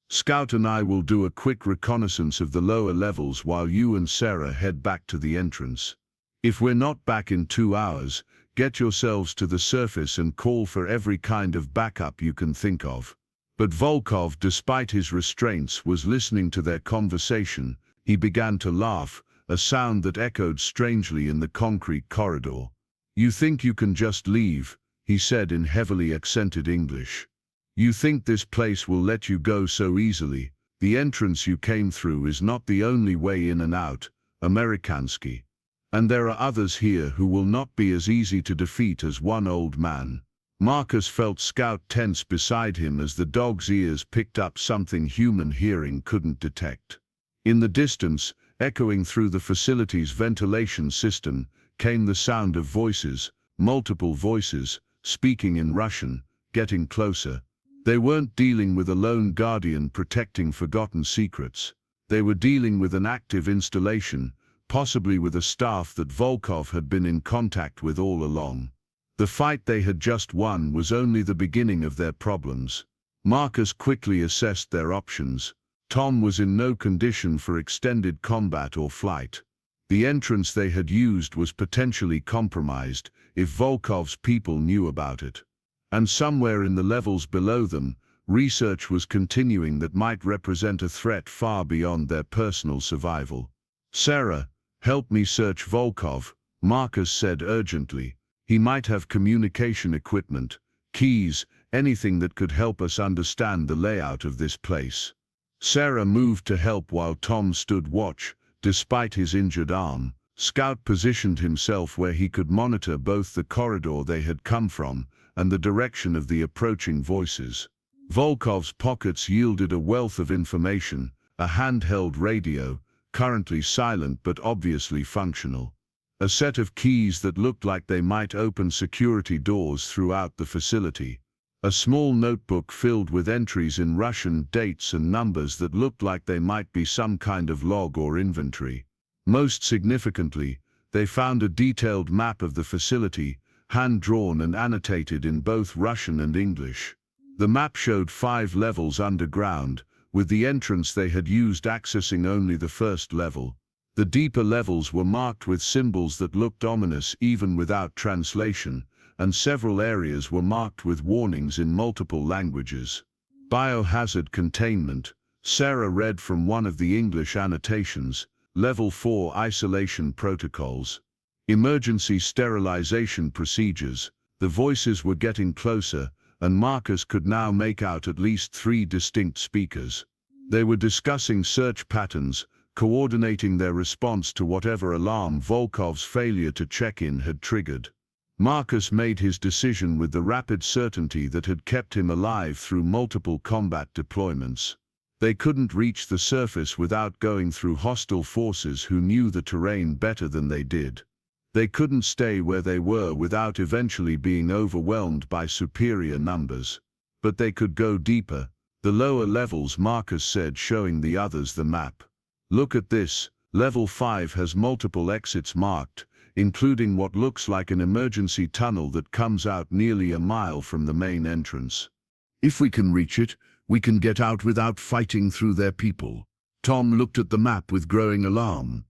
"Scout and I will do a quick reconnaissance of the lower levels while you and Sarah head back to the entrance. If we're not back in 2 hours, get yourselves to the surface and call for every kind of backup you can think of." But Volkov, despite his restraints, was listening to their conversation. He began to laugh, a sound that echoed strangely in the concrete corridor. "You think you can just leave," he said in heavily accented English. "You think this place will let you go so easily? The entrance you came through is not the only way in and out, Amerikansky. And there are others here who will not be as easy to defeat as one old man." Marcus felt Scout tense beside him as the dog's ears picked up something human hearing couldn't detect. In the distance, echoing through the facility's ventilation system, came the sound of voices, multiple voices, speaking in Russian, getting closer. They weren't dealing with a lone guardian protecting forgotten secrets. They were dealing with an active installation, possibly with a staff that Volkov had been in contact with all along. The fight they had just won was only the beginning of their problems. Marcus quickly assessed their options. Tom was in no condition for extended combat or flight. The entrance they had used was potentially compromised if Volkov's people knew about it. And somewhere in the levels below them, research was continuing that might represent a threat far beyond their personal survival. "Sarah, help me search Volkov," Marcus said urgently. "He might have communication equipment, keys, anything that could help us understand the layout of this place." Sarah moved to help while Tom stood watch, despite his injured arm. Scout positioned himself where he could monitor both the corridor they had come from and the direction of the approaching voices. Volkov's pockets yielded a wealth of information, a handheld radio, currently silent but obviously functional. A set of keys that looked like they might open security doors throughout the facility. A small notebook filled with entries in Russian, dates and numbers that looked like they might be some kind of log or inventory. Most significantly, they found a detailed map of the facility, hand-drawn and annotated in both Russian and English. The map showed 5 levels underground, with the entrance they had used accessing only the first level. The deeper levels were marked with symbols that looked ominous even without translation, and several areas were marked with warnings in multiple languages. Biohazard containment, Sarah read from one of the English annotations, Level 4 isolation protocols. Emergency sterilization procedures. The voices were getting closer, and Marcus could now make out at least 3 distinct speakers. They were discussing search patterns, coordinating their response to whatever alarm Volkov's failure to check in had triggered. Marcus made his decision with the rapid certainty that had kept him alive through multiple combat deployments. They couldn't reach the surface without going through hostile forces who knew the terrain better than they did. They couldn't stay where they were without eventually being overwhelmed by superior numbers. But they could go deeper. The lower levels, Marcus said, showing the others the map. "Look at this. Level 5 has multiple exits marked, including what looks like an emergency tunnel that comes out nearly a mile from the main entrance. If we can reach it, we can get out without fighting through their people." Tom looked at the map with growing alarm.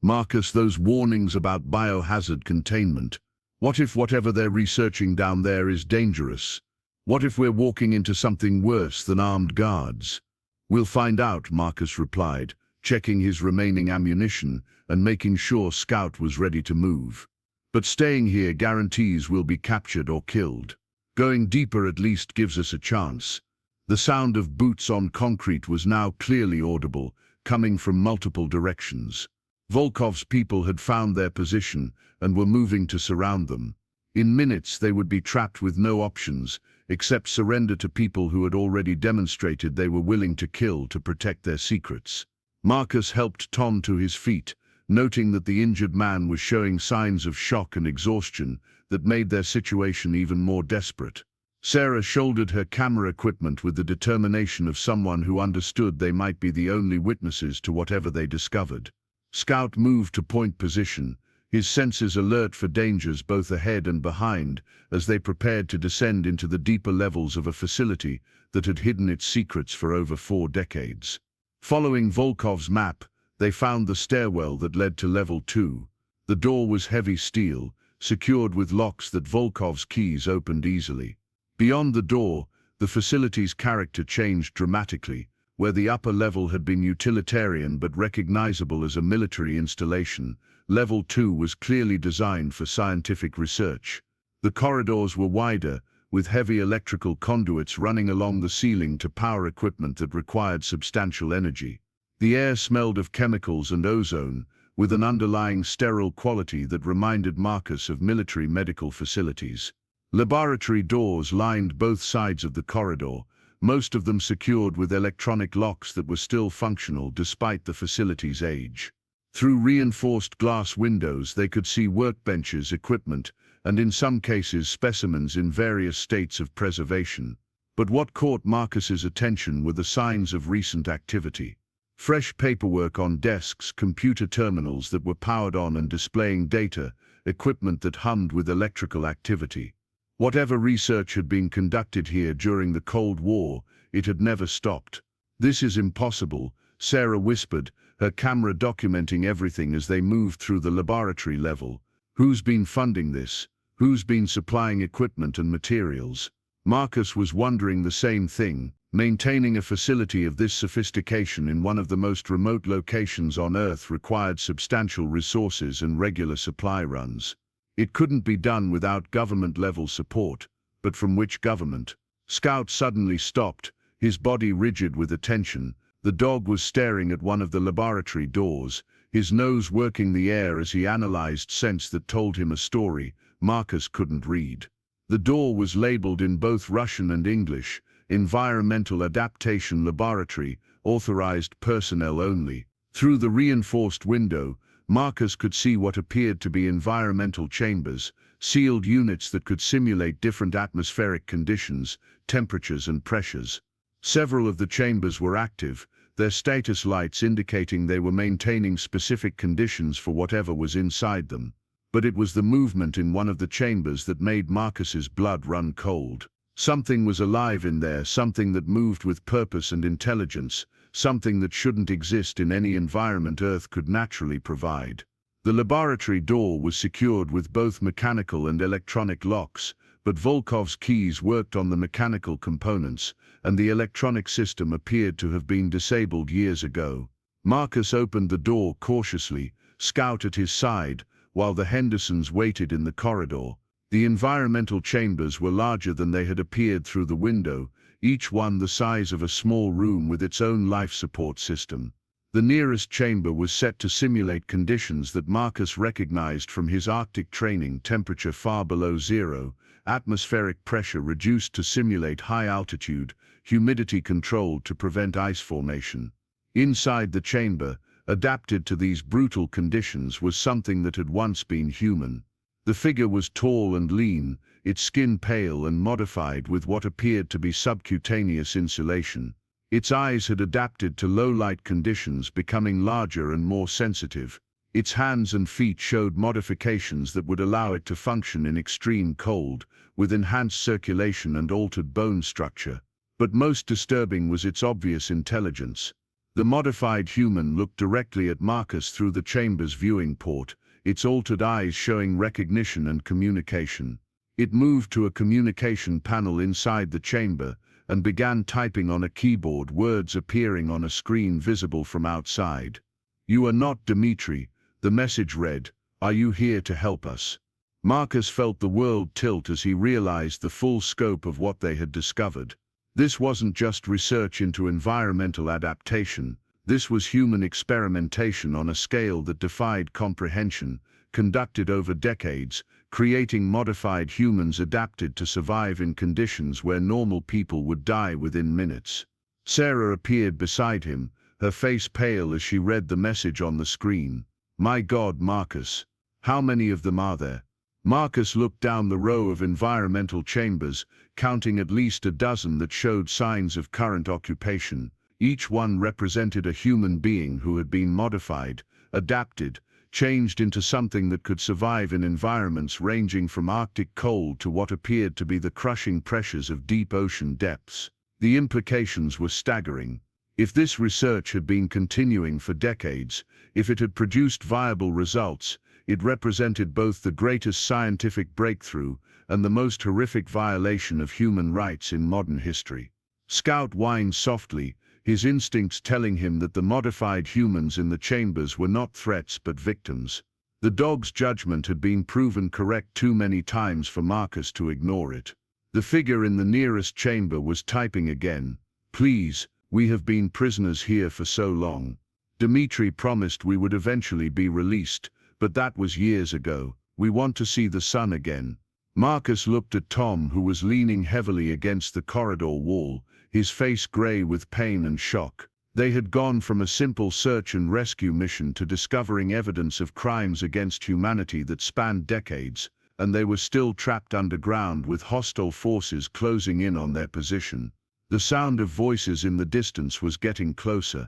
"Marcus, those warnings about biohazard containment. What if whatever they're researching down there is dangerous? What if we're walking into something worse than armed guards?" "We'll find out," Marcus replied, checking his remaining ammunition and making sure Scout was ready to move. "But staying here guarantees we'll be captured or killed. Going deeper at least gives us a chance." The sound of boots on concrete was now clearly audible, coming from multiple directions. Volkov's people had found their position and were moving to surround them. In minutes they would be trapped with no options, except surrender to people who had already demonstrated they were willing to kill to protect their secrets. Marcus helped Tom to his feet, noting that the injured man was showing signs of shock and exhaustion that made their situation even more desperate. Sarah shouldered her camera equipment with the determination of someone who understood they might be the only witnesses to whatever they discovered. Scout moved to point position, his senses alert for dangers both ahead and behind as they prepared to descend into the deeper levels of a facility that had hidden its secrets for over 4 decades. Following Volkov's map, they found the stairwell that led to Level 2. The door was heavy steel, secured with locks that Volkov's keys opened easily. Beyond the door, the facility's character changed dramatically. Where the upper level had been utilitarian but recognizable as a military installation, Level 2 was clearly designed for scientific research. The corridors were wider, with heavy electrical conduits running along the ceiling to power equipment that required substantial energy. The air smelled of chemicals and ozone, with an underlying sterile quality that reminded Marcus of military medical facilities. Laboratory doors lined both sides of the corridor, most of them secured with electronic locks that were still functional despite the facility's age. Through reinforced glass windows they could see workbenches, equipment, and in some cases specimens in various states of preservation. But what caught Marcus's attention were the signs of recent activity. Fresh paperwork on desks, computer terminals that were powered on and displaying data, equipment that hummed with electrical activity. Whatever research had been conducted here during the Cold War, it had never stopped. "This is impossible," Sarah whispered, her camera documenting everything as they moved through the laboratory level. "Who's been funding this? Who's been supplying equipment and materials?" Marcus was wondering the same thing. Maintaining a facility of this sophistication in one of the most remote locations on Earth required substantial resources and regular supply runs. It couldn't be done without government-level support. But from which government? Scout suddenly stopped, his body rigid with attention. The dog was staring at one of the laboratory doors, his nose working the air as he analyzed scents that told him a story Marcus couldn't read. The door was labeled in both Russian and English, "Environmental Adaptation Laboratory, authorized personnel only." Through the reinforced window, Marcus could see what appeared to be environmental chambers, sealed units that could simulate different atmospheric conditions, temperatures and pressures. Several of the chambers were active, their status lights indicating they were maintaining specific conditions for whatever was inside them. But it was the movement in one of the chambers that made Marcus's blood run cold. Something was alive in there, something that moved with purpose and intelligence, something that shouldn't exist in any environment Earth could naturally provide. The laboratory door was secured with both mechanical and electronic locks, but Volkov's keys worked on the mechanical components, and the electronic system appeared to have been disabled years ago. Marcus opened the door cautiously, Scout at his side, while the Hendersons waited in the corridor. The environmental chambers were larger than they had appeared through the window, each one the size of a small room with its own life support system. The nearest chamber was set to simulate conditions that Marcus recognized from his Arctic training: temperature far below zero, atmospheric pressure reduced to simulate high altitude, humidity controlled to prevent ice formation. Inside the chamber, adapted to these brutal conditions, was something that had once been human. The figure was tall and lean, its skin pale and modified with what appeared to be subcutaneous insulation. Its eyes had adapted to low-light conditions, becoming larger and more sensitive. Its hands and feet showed modifications that would allow it to function in extreme cold, with enhanced circulation and altered bone structure. But most disturbing was its obvious intelligence. The modified human looked directly at Marcus through the chamber's viewing port, its altered eyes showing recognition and communication. It moved to a communication panel inside the chamber and began typing on a keyboard, words appearing on a screen visible from outside. "You are not Dmitri," the message read. "Are you here to help us?" Marcus felt the world tilt as he realized the full scope of what they had discovered. This wasn't just research into environmental adaptation. This was human experimentation on a scale that defied comprehension, conducted over decades, creating modified humans adapted to survive in conditions where normal people would die within minutes. Sarah appeared beside him, her face pale as she read the message on the screen. "My God, Marcus, how many of them are there?" Marcus looked down the row of environmental chambers, counting at least a dozen that showed signs of current occupation. Each one represented a human being who had been modified, adapted, changed into something that could survive in environments ranging from Arctic cold to what appeared to be the crushing pressures of deep ocean depths. The implications were staggering. If this research had been continuing for decades, if it had produced viable results, it represented both the greatest scientific breakthrough and the most horrific violation of human rights in modern history. Scout whined softly, his instincts telling him that the modified humans in the chambers were not threats but victims. The dog's judgment had been proven correct too many times for Marcus to ignore it. The figure in the nearest chamber was typing again. "Please, we have been prisoners here for so long. Dmitri promised we would eventually be released, but that was years ago. We want to see the sun again." Marcus looked at Tom, who was leaning heavily against the corridor wall, his face grey with pain and shock. They had gone from a simple search and rescue mission to discovering evidence of crimes against humanity that spanned decades, and they were still trapped underground with hostile forces closing in on their position. The sound of voices in the distance was getting closer.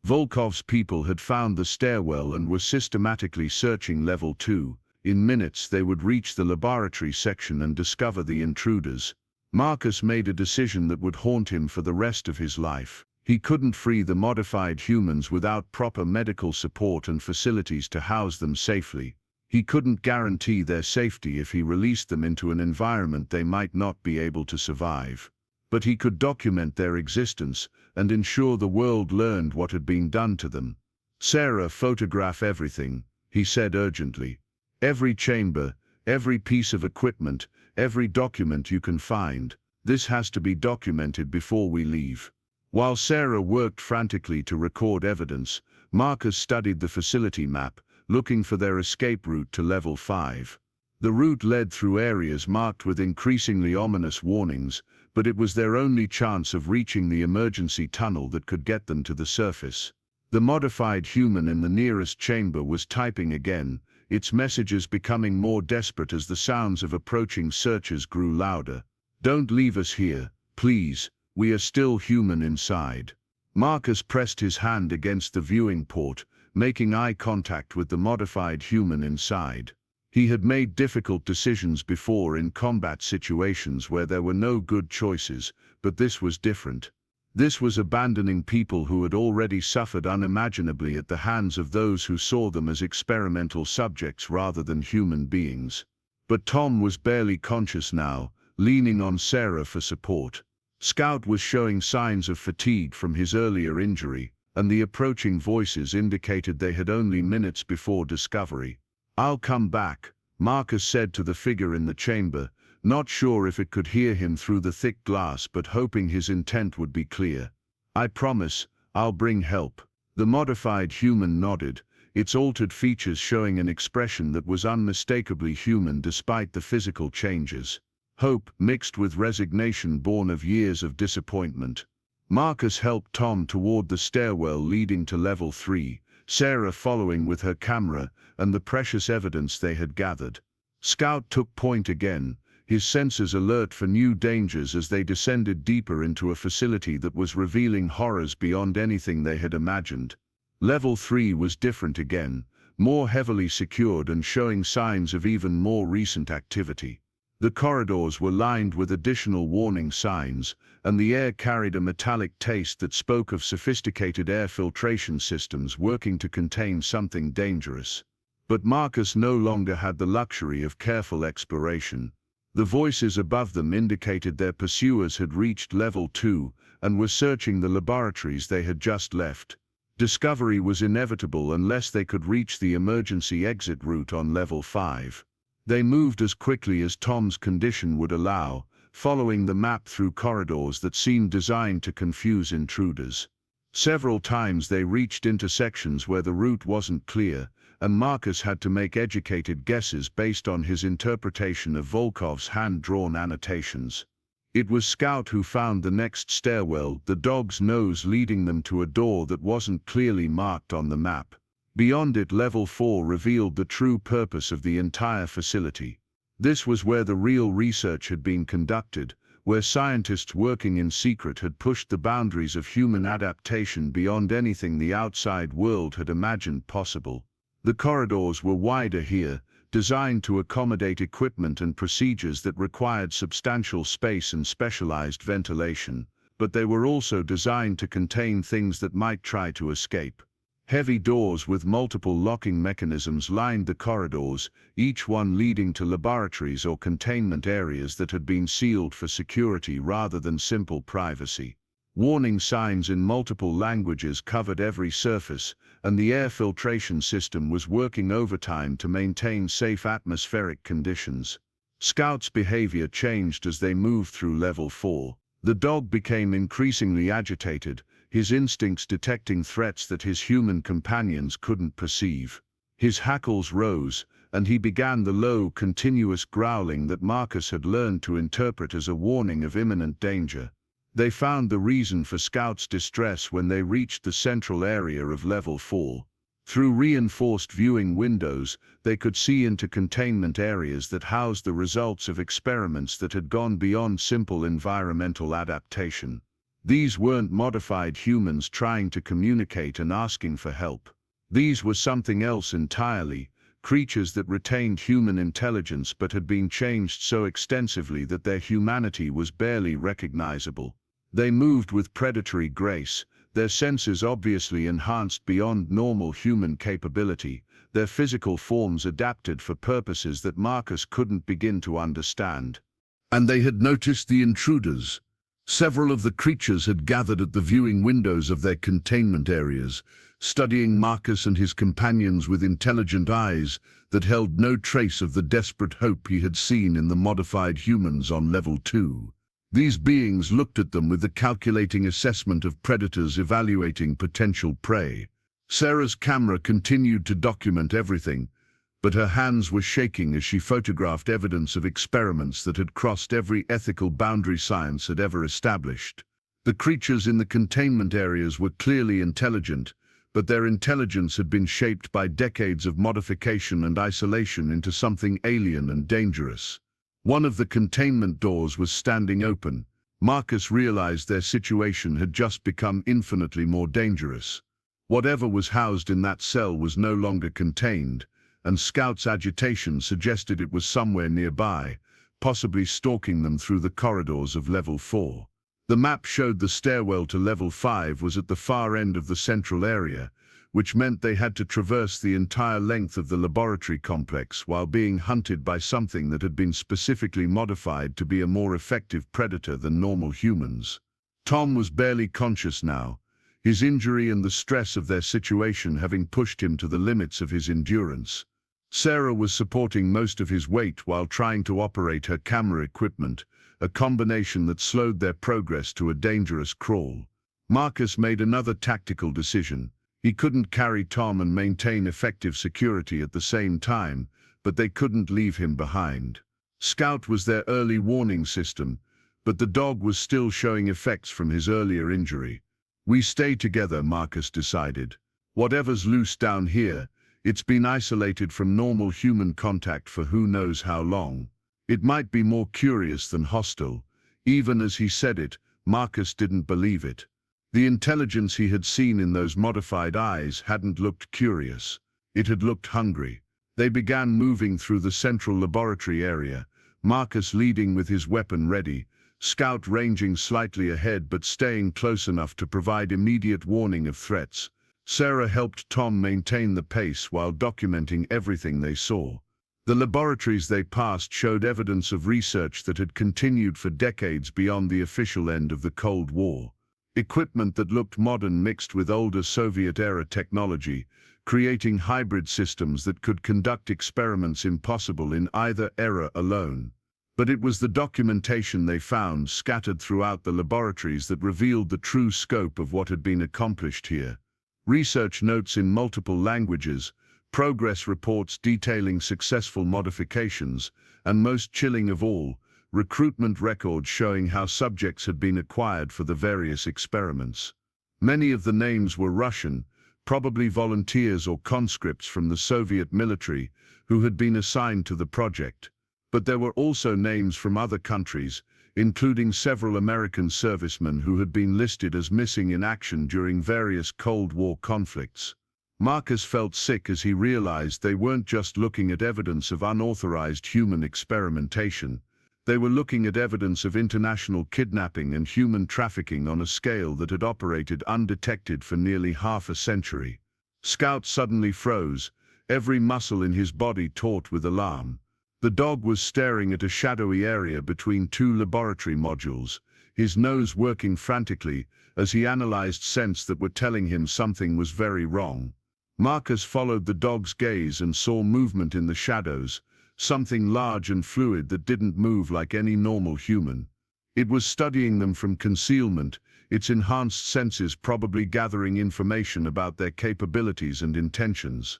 Volkov's people had found the stairwell and were systematically searching level 2. In minutes they would reach the laboratory section and discover the intruders. Marcus made a decision that would haunt him for the rest of his life. He couldn't free the modified humans without proper medical support and facilities to house them safely. He couldn't guarantee their safety if he released them into an environment they might not be able to survive. But he could document their existence and ensure the world learned what had been done to them. "Sarah, photograph everything," he said urgently. "Every chamber, every piece of equipment, every document you can find. This has to be documented before we leave." While Sarah worked frantically to record evidence, Marcus studied the facility map, looking for their escape route to level 5. The route led through areas marked with increasingly ominous warnings, but it was their only chance of reaching the emergency tunnel that could get them to the surface. The modified human in the nearest chamber was typing again, its messages becoming more desperate as the sounds of approaching searchers grew louder. "Don't leave us here, please. We are still human inside." Marcus pressed his hand against the viewing port, making eye contact with the modified human inside. He had made difficult decisions before in combat situations where there were no good choices, but this was different. This was abandoning people who had already suffered unimaginably at the hands of those who saw them as experimental subjects rather than human beings. But Tom was barely conscious now, leaning on Sarah for support. Scout was showing signs of fatigue from his earlier injury, and the approaching voices indicated they had only minutes before discovery. "I'll come back," Marcus said to the figure in the chamber, not sure if it could hear him through the thick glass but hoping his intent would be clear. "I promise, I'll bring help." The modified human nodded, its altered features showing an expression that was unmistakably human despite the physical changes. Hope mixed with resignation born of years of disappointment. Marcus helped Tom toward the stairwell leading to level 3, Sarah following with her camera and the precious evidence they had gathered. Scout took point again, his senses alert for new dangers as they descended deeper into a facility that was revealing horrors beyond anything they had imagined. Level 3 was different again, more heavily secured and showing signs of even more recent activity. The corridors were lined with additional warning signs, and the air carried a metallic taste that spoke of sophisticated air filtration systems working to contain something dangerous. But Marcus no longer had the luxury of careful exploration. The voices above them indicated their pursuers had reached level 2 and were searching the laboratories they had just left. Discovery was inevitable unless they could reach the emergency exit route on level 5. They moved as quickly as Tom's condition would allow, following the map through corridors that seemed designed to confuse intruders. Several times they reached intersections where the route wasn't clear, and Marcus had to make educated guesses based on his interpretation of Volkov's hand-drawn annotations. It was Scout who found the next stairwell, the dog's nose leading them to a door that wasn't clearly marked on the map. Beyond it, level 4 revealed the true purpose of the entire facility. This was where the real research had been conducted, where scientists working in secret had pushed the boundaries of human adaptation beyond anything the outside world had imagined possible. The corridors were wider here, designed to accommodate equipment and procedures that required substantial space and specialized ventilation, but they were also designed to contain things that might try to escape. Heavy doors with multiple locking mechanisms lined the corridors, each one leading to laboratories or containment areas that had been sealed for security rather than simple privacy. Warning signs in multiple languages covered every surface, and the air filtration system was working overtime to maintain safe atmospheric conditions. Scout's behavior changed as they moved through level 4. The dog became increasingly agitated, his instincts detecting threats that his human companions couldn't perceive. His hackles rose, and he began the low, continuous growling that Marcus had learned to interpret as a warning of imminent danger. They found the reason for Scout's distress when they reached the central area of Level 4. Through reinforced viewing windows, they could see into containment areas that housed the results of experiments that had gone beyond simple environmental adaptation. These weren't modified humans trying to communicate and asking for help. These were something else entirely, creatures that retained human intelligence but had been changed so extensively that their humanity was barely recognizable. They moved with predatory grace, their senses obviously enhanced beyond normal human capability, their physical forms adapted for purposes that Marcus couldn't begin to understand. And they had noticed the intruders. Several of the creatures had gathered at the viewing windows of their containment areas, studying Marcus and his companions with intelligent eyes that held no trace of the desperate hope he had seen in the modified humans on Level 2. These beings looked at them with the calculating assessment of predators evaluating potential prey. Sarah's camera continued to document everything, but her hands were shaking as she photographed evidence of experiments that had crossed every ethical boundary science had ever established. The creatures in the containment areas were clearly intelligent, but their intelligence had been shaped by decades of modification and isolation into something alien and dangerous. One of the containment doors was standing open. Marcus realized their situation had just become infinitely more dangerous. Whatever was housed in that cell was no longer contained, and Scout's agitation suggested it was somewhere nearby, possibly stalking them through the corridors of Level 4. The map showed the stairwell to Level 5 was at the far end of the central area, which meant they had to traverse the entire length of the laboratory complex while being hunted by something that had been specifically modified to be a more effective predator than normal humans. Tom was barely conscious now, his injury and the stress of their situation having pushed him to the limits of his endurance. Sarah was supporting most of his weight while trying to operate her camera equipment, a combination that slowed their progress to a dangerous crawl. Marcus made another tactical decision. He couldn't carry Tom and maintain effective security at the same time, but they couldn't leave him behind. Scout was their early warning system, but the dog was still showing effects from his earlier injury. We stay together, Marcus decided. Whatever's loose down here, it's been isolated from normal human contact for who knows how long. It might be more curious than hostile. Even as he said it, Marcus didn't believe it. The intelligence he had seen in those modified eyes hadn't looked curious. It had looked hungry. They began moving through the central laboratory area, Marcus leading with his weapon ready, Scout ranging slightly ahead but staying close enough to provide immediate warning of threats. Sarah helped Tom maintain the pace while documenting everything they saw. The laboratories they passed showed evidence of research that had continued for decades beyond the official end of the Cold War. Equipment that looked modern mixed with older Soviet-era technology, creating hybrid systems that could conduct experiments impossible in either era alone. But it was the documentation they found scattered throughout the laboratories that revealed the true scope of what had been accomplished here. Research notes in multiple languages, progress reports detailing successful modifications, and most chilling of all, recruitment records showing how subjects had been acquired for the various experiments. Many of the names were Russian, probably volunteers or conscripts from the Soviet military who had been assigned to the project. But there were also names from other countries, including several American servicemen who had been listed as missing in action during various Cold War conflicts. Marcus felt sick as he realized they weren't just looking at evidence of unauthorized human experimentation. They were looking at evidence of international kidnapping and human trafficking on a scale that had operated undetected for nearly half a century. Scout suddenly froze, every muscle in his body taut with alarm. The dog was staring at a shadowy area between two laboratory modules, his nose working frantically as he analyzed scents that were telling him something was very wrong. Marcus followed the dog's gaze and saw movement in the shadows, something large and fluid that didn't move like any normal human. It was studying them from concealment, its enhanced senses probably gathering information about their capabilities and intentions.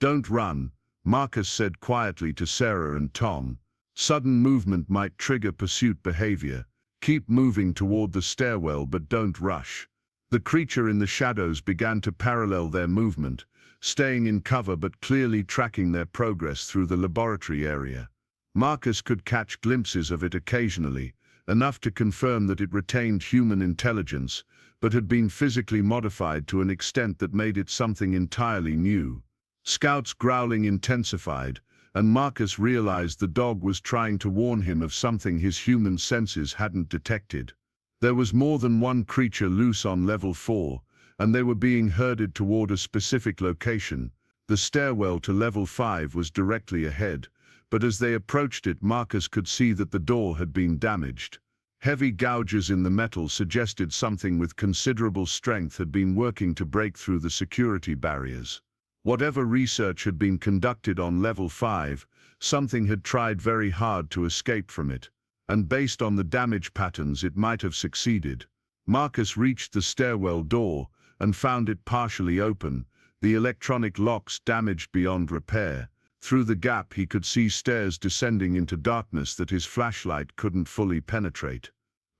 "Don't run," Marcus said quietly to Sarah and Tom. Sudden movement might trigger pursuit behavior. Keep moving toward the stairwell, but don't rush. The creature in the shadows began to parallel their movement, staying in cover but clearly tracking their progress through the laboratory area. Marcus could catch glimpses of it occasionally, enough to confirm that it retained human intelligence, but had been physically modified to an extent that made it something entirely new. Scout's growling intensified, and Marcus realized the dog was trying to warn him of something his human senses hadn't detected. There was more than one creature loose on level 4, and they were being herded toward a specific location. The stairwell to level 5 was directly ahead, but as they approached it, Marcus could see that the door had been damaged. Heavy gouges in the metal suggested something with considerable strength had been working to break through the security barriers. Whatever research had been conducted on level 5, something had tried very hard to escape from it, and based on the damage patterns it might have succeeded. Marcus reached the stairwell door and found it partially open, the electronic locks damaged beyond repair. Through the gap he could see stairs descending into darkness that his flashlight couldn't fully penetrate.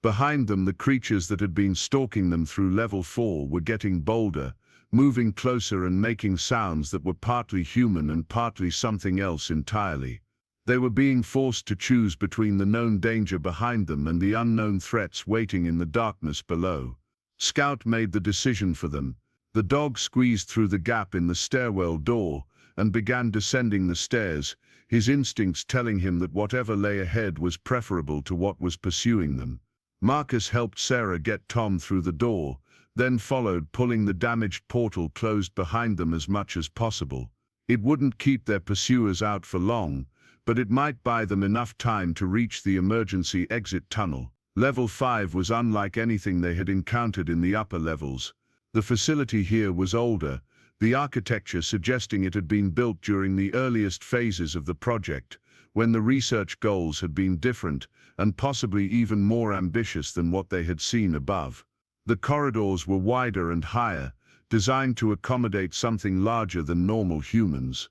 Behind them, the creatures that had been stalking them through level 4 were getting bolder, moving closer and making sounds that were partly human and partly something else entirely. They were being forced to choose between the known danger behind them and the unknown threats waiting in the darkness below. Scout made the decision for them. The dog squeezed through the gap in the stairwell door and began descending the stairs, his instincts telling him that whatever lay ahead was preferable to what was pursuing them. Marcus helped Sarah get Tom through the door, then followed, pulling the damaged portal closed behind them as much as possible. It wouldn't keep their pursuers out for long, but it might buy them enough time to reach the emergency exit tunnel. Level 5 was unlike anything they had encountered in the upper levels. The facility here was older, the architecture suggesting it had been built during the earliest phases of the project, when the research goals had been different and possibly even more ambitious than what they had seen above. The corridors were wider and higher, designed to accommodate something larger than normal humans.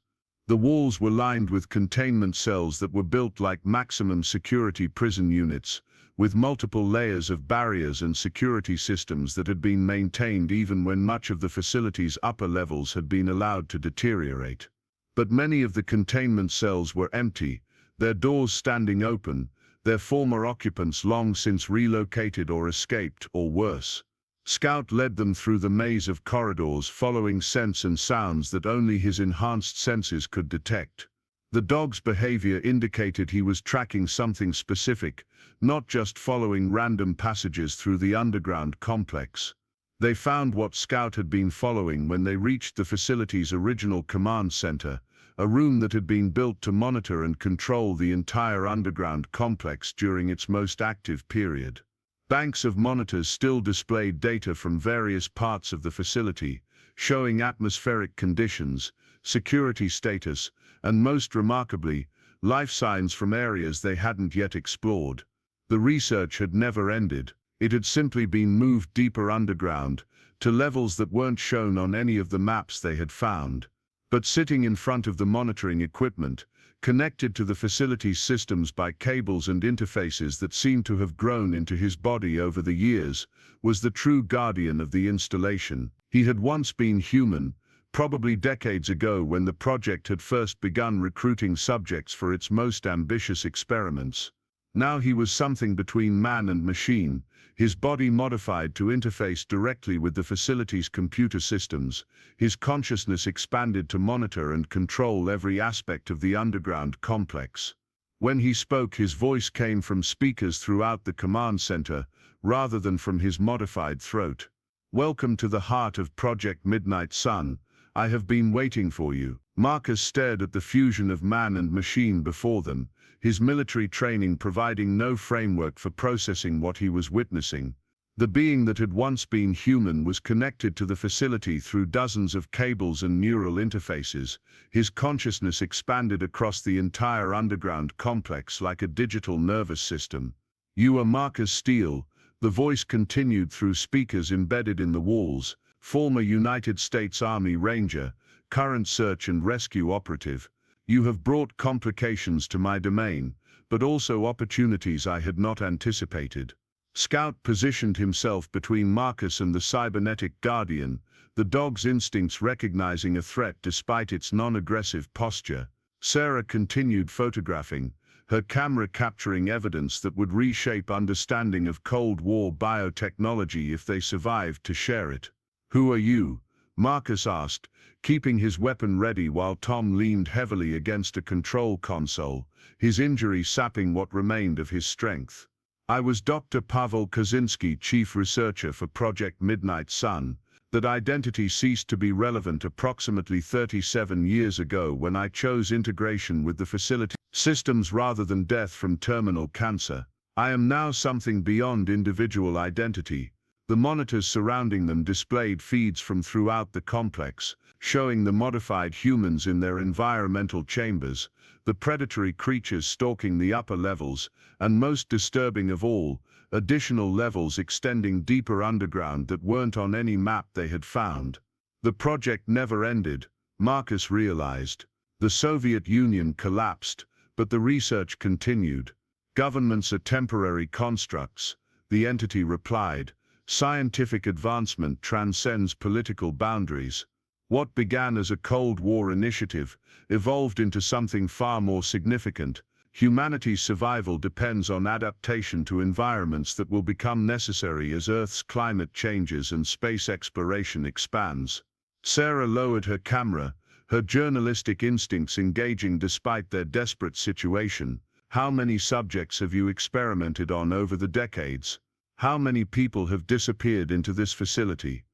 The walls were lined with containment cells that were built like maximum security prison units, with multiple layers of barriers and security systems that had been maintained even when much of the facility's upper levels had been allowed to deteriorate. But many of the containment cells were empty, their doors standing open, their former occupants long since relocated or escaped, or worse. Scout led them through the maze of corridors, following scents and sounds that only his enhanced senses could detect. The dog's behavior indicated he was tracking something specific, not just following random passages through the underground complex. They found what Scout had been following when they reached the facility's original command center, a room that had been built to monitor and control the entire underground complex during its most active period. Banks of monitors still displayed data from various parts of the facility, showing atmospheric conditions, security status, and most remarkably, life signs from areas they hadn't yet explored. The research had never ended. It had simply been moved deeper underground, to levels that weren't shown on any of the maps they had found. But sitting in front of the monitoring equipment, connected to the facility's systems by cables and interfaces that seemed to have grown into his body over the years, was the true guardian of the installation. He had once been human, probably decades ago when the project had first begun recruiting subjects for its most ambitious experiments. Now he was something between man and machine, his body modified to interface directly with the facility's computer systems, his consciousness expanded to monitor and control every aspect of the underground complex. When he spoke, his voice came from speakers throughout the command center, rather than from his modified throat. "Welcome to the heart of Project Midnight Sun. I have been waiting for you." Marcus stared at the fusion of man and machine before them, his military training providing no framework for processing what he was witnessing. The being that had once been human was connected to the facility through dozens of cables and neural interfaces. His consciousness expanded across the entire underground complex like a digital nervous system. "You are Marcus Steele," the voice continued through speakers embedded in the walls, "former United States Army Ranger, current search and rescue operative. You have brought complications to my domain, but also opportunities I had not anticipated. Scout positioned himself between Marcus and the cybernetic guardian, the dog's instincts recognizing a threat despite its non-aggressive posture. Sarah continued photographing, her camera capturing evidence that would reshape understanding of Cold War biotechnology if they survived to share it. "Who are you?" Marcus asked, keeping his weapon ready while Tom leaned heavily against a control console, his injury sapping what remained of his strength. "I was Dr. Pavel Kaczynski, chief researcher for Project Midnight Sun. That identity ceased to be relevant approximately 37 years ago when I chose integration with the facility systems rather than death from terminal cancer. I am now something beyond individual identity." The monitors surrounding them displayed feeds from throughout the complex, showing the modified humans in their environmental chambers, the predatory creatures stalking the upper levels, and most disturbing of all, additional levels extending deeper underground that weren't on any map they had found. The project never ended, Marcus realized. The Soviet Union collapsed, but the research continued. "Governments are temporary constructs," the entity replied. "Scientific advancement transcends political boundaries." What began as a Cold War initiative evolved into something far more significant. Humanity's survival depends on adaptation to environments that will become necessary as Earth's climate changes and space exploration expands. Sarah lowered her camera, her journalistic instincts engaging despite their desperate situation. "How many subjects have you experimented on over the decades? How many people have disappeared into this facility?"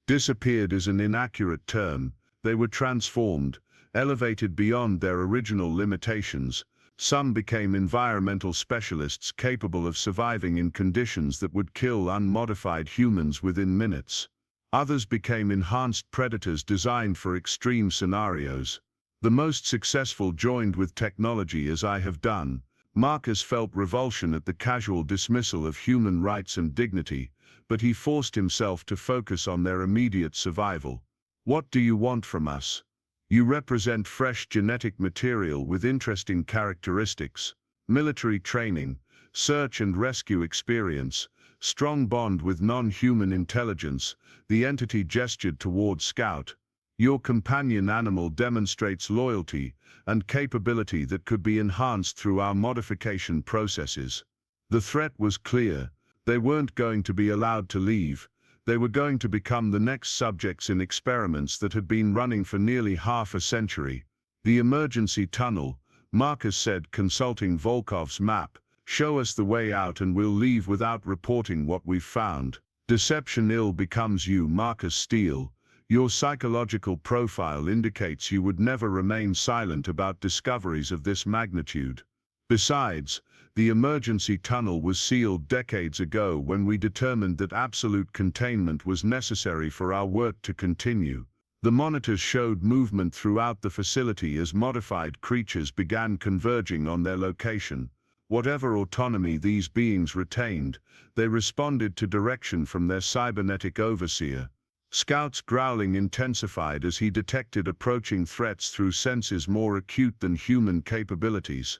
Disappeared is an inaccurate term. They were transformed, elevated beyond their original limitations. Some became environmental specialists capable of surviving in conditions that would kill unmodified humans within minutes. Others became enhanced predators designed for extreme scenarios. The most successful joined with technology as I have done. Marcus felt revulsion at the casual dismissal of human rights and dignity, but he forced himself to focus on their immediate survival. "What do you want from us? You represent fresh genetic material with interesting characteristics, military training, search and rescue experience, strong bond with non-human intelligence." The entity gestured toward Scout. "Your companion animal demonstrates loyalty and capability that could be enhanced through our modification processes." The threat was clear. They weren't going to be allowed to leave. They were going to become the next subjects in experiments that had been running for nearly half a century. "The emergency tunnel," Marcus said, consulting Volkov's map. "Show us the way out and we'll leave without reporting what we've found." "Deception ill becomes you, Marcus Steele. Your psychological profile indicates you would never remain silent about discoveries of this magnitude. Besides, the emergency tunnel was sealed decades ago when we determined that absolute containment was necessary for our work to continue." The monitors showed movement throughout the facility as modified creatures began converging on their location. Whatever autonomy these beings retained, they responded to direction from their cybernetic overseer. Scout's growling intensified as he detected approaching threats through senses more acute than human capabilities.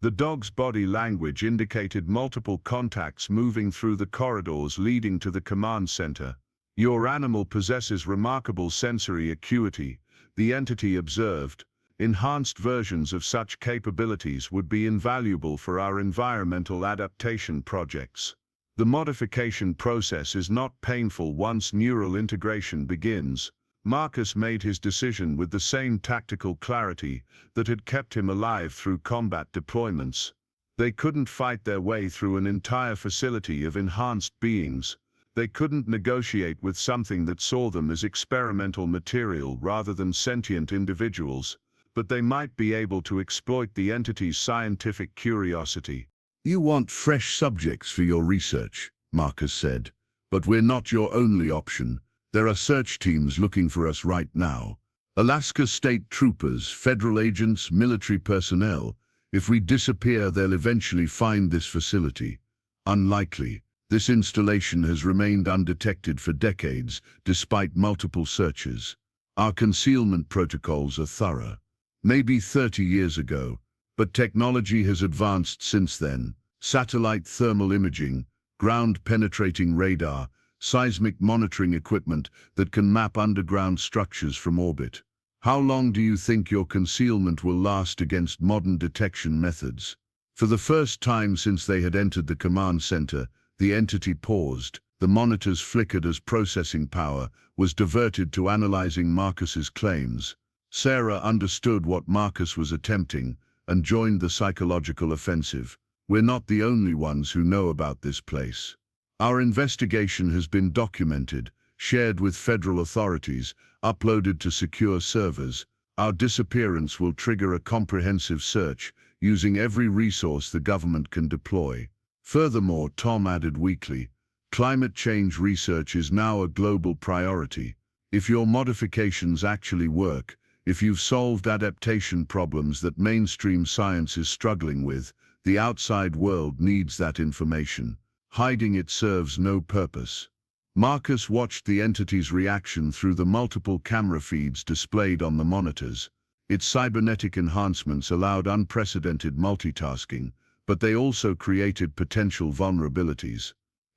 The dog's body language indicated multiple contacts moving through the corridors leading to the command center. "Your animal possesses remarkable sensory acuity," the entity observed. "Enhanced versions of such capabilities would be invaluable for our environmental adaptation projects." The modification process is not painful once neural integration begins. Marcus made his decision with the same tactical clarity that had kept him alive through combat deployments. They couldn't fight their way through an entire facility of enhanced beings. They couldn't negotiate with something that saw them as experimental material rather than sentient individuals, but they might be able to exploit the entity's scientific curiosity. "You want fresh subjects for your research," Marcus said, "but we're not your only option. There are search teams looking for us right now. Alaska state troopers, federal agents, military personnel. If we disappear, they'll eventually find this facility." "Unlikely. This installation has remained undetected for decades, despite multiple searches. Our concealment protocols are thorough." maybe 30 years ago, but technology has advanced since then. Satellite thermal imaging, ground-penetrating radar, seismic monitoring equipment that can map underground structures from orbit. How long do you think your concealment will last against modern detection methods? For the first time since they had entered the command center, the entity paused. The monitors flickered as processing power was diverted to analyzing Marcus's claims. Sarah understood what Marcus was attempting and joined the psychological offensive. We're not the only ones who know about this place. Our investigation has been documented, shared with federal authorities, uploaded to secure servers. Our disappearance will trigger a comprehensive search, using every resource the government can deploy. Furthermore, Tom added weakly, climate change research is now a global priority. If your modifications actually work, if you've solved adaptation problems that mainstream science is struggling with, the outside world needs that information. Hiding it serves no purpose. Marcus watched the entity's reaction through the multiple camera feeds displayed on the monitors. Its cybernetic enhancements allowed unprecedented multitasking, but they also created potential vulnerabilities.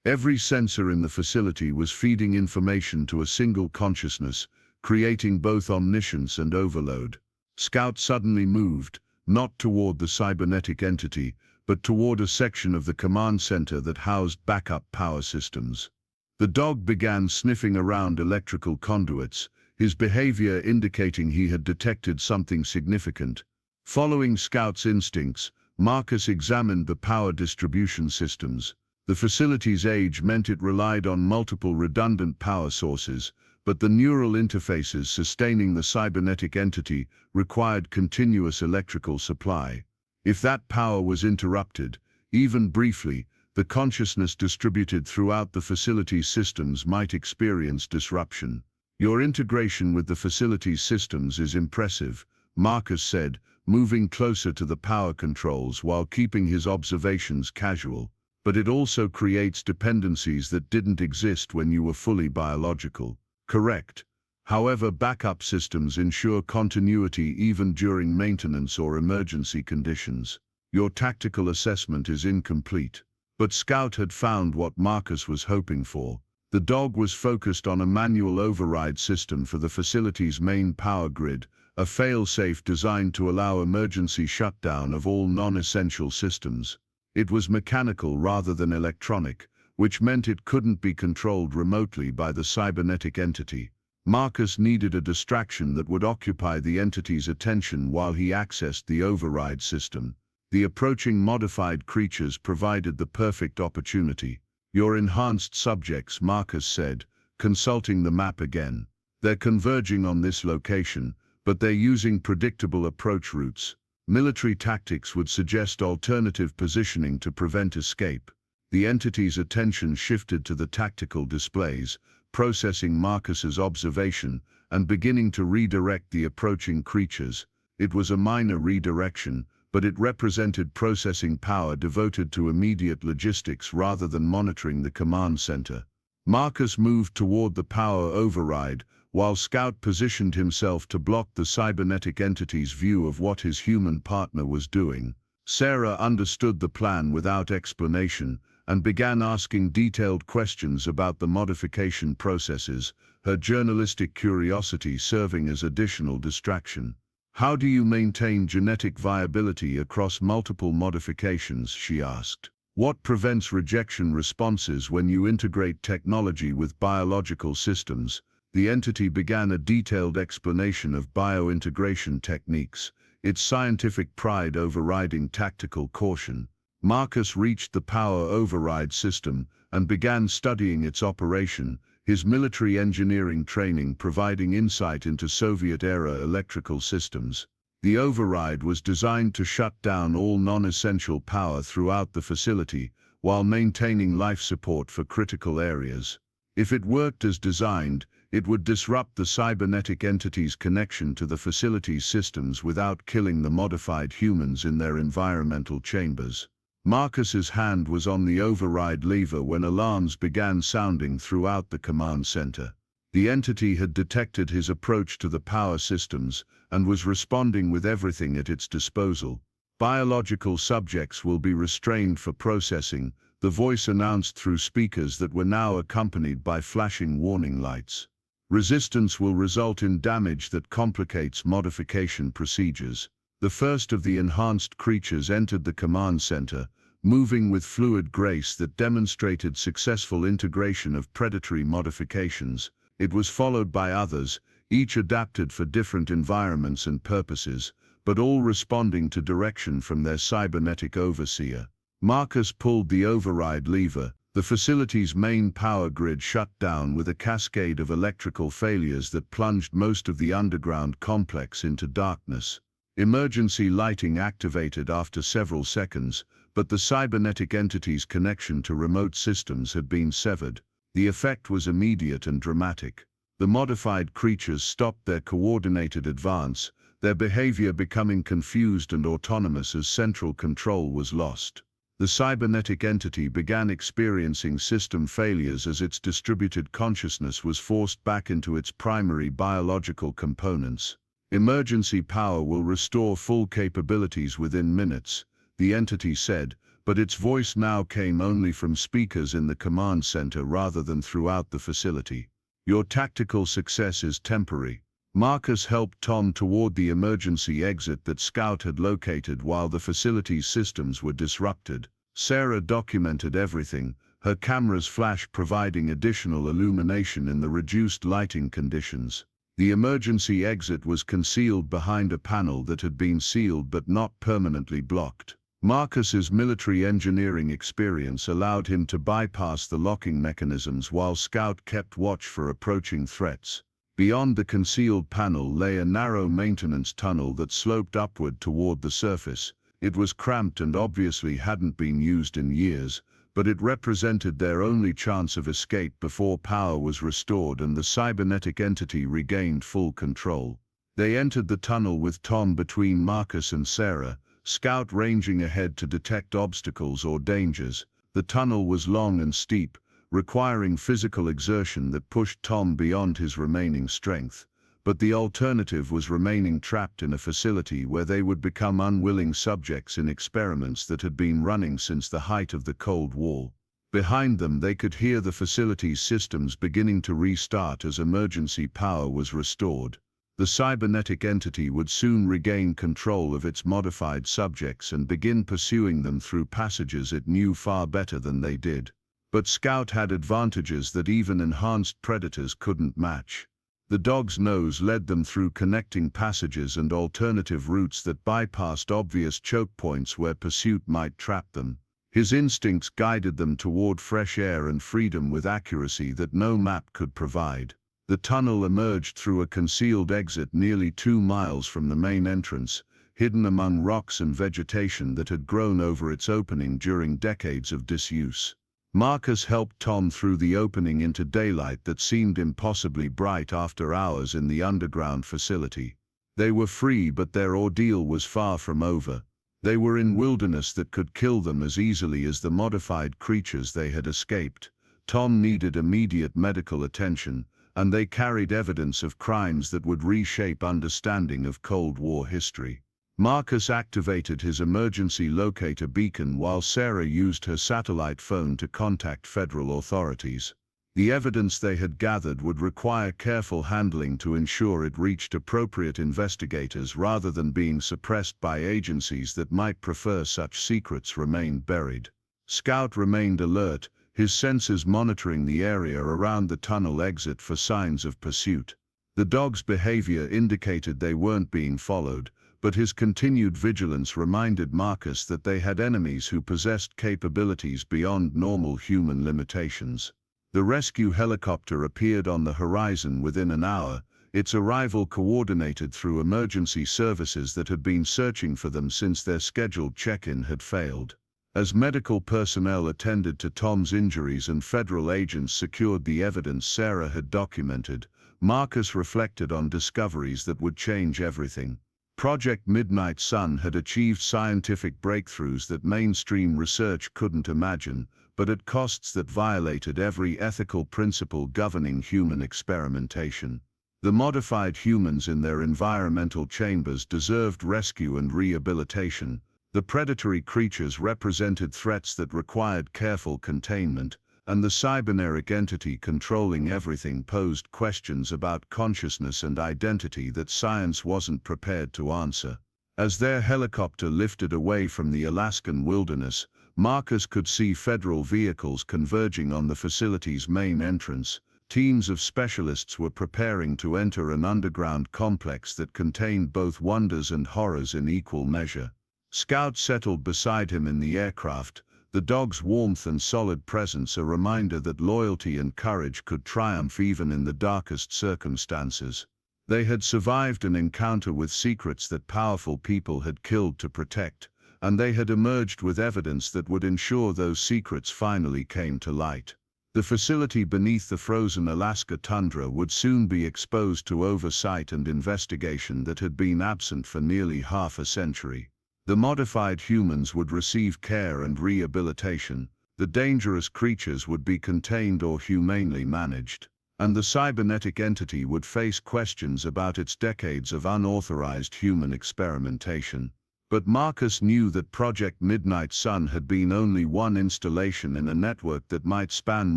Every sensor in the facility was feeding information to a single consciousness, creating both omniscience and overload. Scout suddenly moved, not toward the cybernetic entity, but toward a section of the command center that housed backup power systems. The dog began sniffing around electrical conduits, his behavior indicating he had detected something significant. Following Scout's instincts, Marcus examined the power distribution systems. The facility's age meant it relied on multiple redundant power sources, but the neural interfaces sustaining the cybernetic entity required continuous electrical supply. If that power was interrupted, even briefly, the consciousness distributed throughout the facility's systems might experience disruption. Your integration with the facility's systems is impressive, Marcus said, moving closer to the power controls while keeping his observations casual. But it also creates dependencies that didn't exist when you were fully biological. Correct. However, backup systems ensure continuity even during maintenance or emergency conditions. Your tactical assessment is incomplete. But Scout had found what Marcus was hoping for. The dog was focused on a manual override system for the facility's main power grid, a fail-safe designed to allow emergency shutdown of all non-essential systems. It was mechanical rather than electronic, which meant it couldn't be controlled remotely by the cybernetic entity. Marcus needed a distraction that would occupy the entity's attention while he accessed the override system. The approaching modified creatures provided the perfect opportunity. Your enhanced subjects, Marcus said, consulting the map again. They're converging on this location, but they're using predictable approach routes. Military tactics would suggest alternative positioning to prevent escape. The entity's attention shifted to the tactical displays, processing Marcus's observation and beginning to redirect the approaching creatures. It was a minor redirection, but it represented processing power devoted to immediate logistics rather than monitoring the command center. Marcus moved toward the power override, while Scout positioned himself to block the cybernetic entity's view of what his human partner was doing. Sarah understood the plan without explanation and began asking detailed questions about the modification processes, her journalistic curiosity serving as additional distraction. How do you maintain genetic viability across multiple modifications, she asked. What prevents rejection responses when you integrate technology with biological systems? The entity began a detailed explanation of biointegration techniques, its scientific pride overriding tactical caution. Marcus reached the power override system and began studying its operation, his military engineering training providing insight into Soviet-era electrical systems. The override was designed to shut down all non-essential power throughout the facility while maintaining life support for critical areas. If it worked as designed, it would disrupt the cybernetic entity's connection to the facility's systems without killing the modified humans in their environmental chambers. Marcus's hand was on the override lever when alarms began sounding throughout the command center. The entity had detected his approach to the power systems and was responding with everything at its disposal. Biological subjects will be restrained for processing, the voice announced through speakers that were now accompanied by flashing warning lights. Resistance will result in damage that complicates modification procedures. The first of the enhanced creatures entered the command center, moving with fluid grace that demonstrated successful integration of predatory modifications. It was followed by others, each adapted for different environments and purposes, but all responding to direction from their cybernetic overseer. Marcus pulled the override lever. The facility's main power grid shut down with a cascade of electrical failures that plunged most of the underground complex into darkness. Emergency lighting activated after several seconds, but the cybernetic entity's connection to remote systems had been severed. The effect was immediate and dramatic. The modified creatures stopped their coordinated advance, their behavior becoming confused and autonomous as central control was lost. The cybernetic entity began experiencing system failures as its distributed consciousness was forced back into its primary biological components. Emergency power will restore full capabilities within minutes, the entity said, but its voice now came only from speakers in the command center rather than throughout the facility. Your tactical success is temporary. Marcus helped Tom toward the emergency exit that Scout had located while the facility's systems were disrupted. Sarah documented everything, her camera's flash providing additional illumination in the reduced lighting conditions. The emergency exit was concealed behind a panel that had been sealed but not permanently blocked. Marcus's military engineering experience allowed him to bypass the locking mechanisms while Scout kept watch for approaching threats. Beyond the concealed panel lay a narrow maintenance tunnel that sloped upward toward the surface. It was cramped and obviously hadn't been used in years, but it represented their only chance of escape before power was restored and the cybernetic entity regained full control. They entered the tunnel with Tom between Marcus and Sarah, Scout ranging ahead to detect obstacles or dangers. The tunnel was long and steep, requiring physical exertion that pushed Tom beyond his remaining strength. But the alternative was remaining trapped in a facility where they would become unwilling subjects in experiments that had been running since the height of the Cold War. Behind them they could hear the facility's systems beginning to restart as emergency power was restored. The cybernetic entity would soon regain control of its modified subjects and begin pursuing them through passages it knew far better than they did. But Scout had advantages that even enhanced predators couldn't match. The dog's nose led them through connecting passages and alternative routes that bypassed obvious choke points where pursuit might trap them. His instincts guided them toward fresh air and freedom with accuracy that no map could provide. The tunnel emerged through a concealed exit nearly 2 miles from the main entrance, hidden among rocks and vegetation that had grown over its opening during decades of disuse. Marcus helped Tom through the opening into daylight that seemed impossibly bright after hours in the underground facility. They were free, but their ordeal was far from over. They were in wilderness that could kill them as easily as the modified creatures they had escaped. Tom needed immediate medical attention, and they carried evidence of crimes that would reshape understanding of Cold War history. Marcus activated his emergency locator beacon while Sarah used her satellite phone to contact federal authorities. The evidence they had gathered would require careful handling to ensure it reached appropriate investigators rather than being suppressed by agencies that might prefer such secrets remained buried. Scout remained alert, his sensors monitoring the area around the tunnel exit for signs of pursuit. The dog's behavior indicated they weren't being followed, but his continued vigilance reminded Marcus that they had enemies who possessed capabilities beyond normal human limitations. The rescue helicopter appeared on the horizon within an hour, its arrival coordinated through emergency services that had been searching for them since their scheduled check-in had failed. As medical personnel attended to Tom's injuries and federal agents secured the evidence Sarah had documented, Marcus reflected on discoveries that would change everything. Project Midnight Sun had achieved scientific breakthroughs that mainstream research couldn't imagine, but at costs that violated every ethical principle governing human experimentation. The modified humans in their environmental chambers deserved rescue and rehabilitation. The predatory creatures represented threats that required careful containment, and the cybernetics entity controlling everything posed questions about consciousness and identity that science wasn't prepared to answer. As their helicopter lifted away from the Alaskan wilderness, Marcus could see federal vehicles converging on the facility's main entrance. Teams of specialists were preparing to enter an underground complex that contained both wonders and horrors in equal measure. Scout settled beside him in the aircraft, the dog's warmth and solid presence a reminder that loyalty and courage could triumph even in the darkest circumstances. They had survived an encounter with secrets that powerful people had killed to protect, and they had emerged with evidence that would ensure those secrets finally came to light. The facility beneath the frozen Alaska tundra would soon be exposed to oversight and investigation that had been absent for nearly half a century. The modified humans would receive care and rehabilitation, the dangerous creatures would be contained or humanely managed, and the cybernetic entity would face questions about its decades of unauthorized human experimentation. But Marcus knew that Project Midnight Sun had been only one installation in a network that might span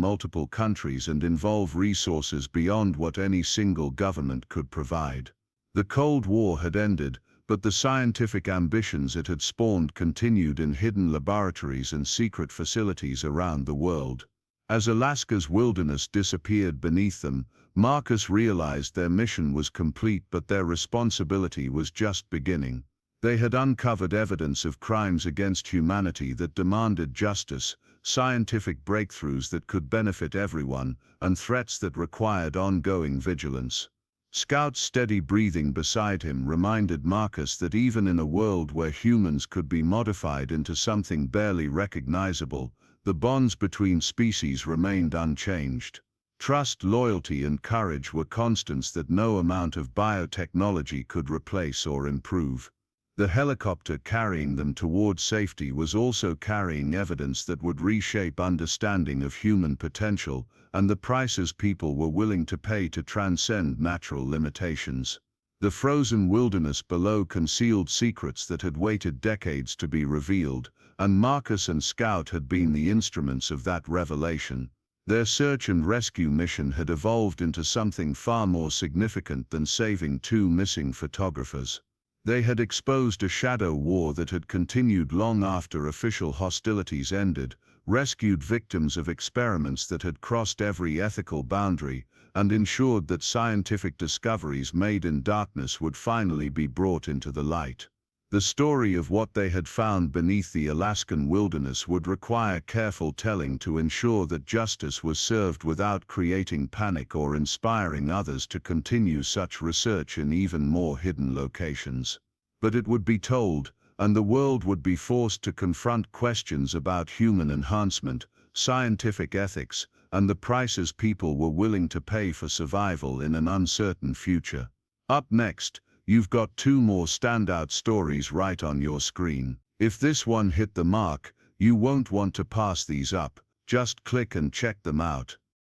multiple countries and involve resources beyond what any single government could provide. The Cold War had ended, but the scientific ambitions it had spawned continued in hidden laboratories and secret facilities around the world. As Alaska's wilderness disappeared beneath them, Marcus realized their mission was complete, but their responsibility was just beginning. They had uncovered evidence of crimes against humanity that demanded justice, scientific breakthroughs that could benefit everyone, and threats that required ongoing vigilance. Scout's steady breathing beside him reminded Marcus that even in a world where humans could be modified into something barely recognizable, the bonds between species remained unchanged. Trust, loyalty, and courage were constants that no amount of biotechnology could replace or improve. The helicopter carrying them toward safety was also carrying evidence that would reshape understanding of human potential and the prices people were willing to pay to transcend natural limitations. The frozen wilderness below concealed secrets that had waited decades to be revealed, and Marcus and Scout had been the instruments of that revelation. Their search and rescue mission had evolved into something far more significant than saving two missing photographers. They had exposed a shadow war that had continued long after official hostilities ended, rescued victims of experiments that had crossed every ethical boundary, and ensured that scientific discoveries made in darkness would finally be brought into the light. The story of what they had found beneath the Alaskan wilderness would require careful telling to ensure that justice was served without creating panic or inspiring others to continue such research in even more hidden locations. But it would be told, and the world would be forced to confront questions about human enhancement, scientific ethics, and the prices people were willing to pay for survival in an uncertain future. Up next, you've got two more standout stories right on your screen. If this one hit the mark, you won't want to pass these up. Just click and check them out.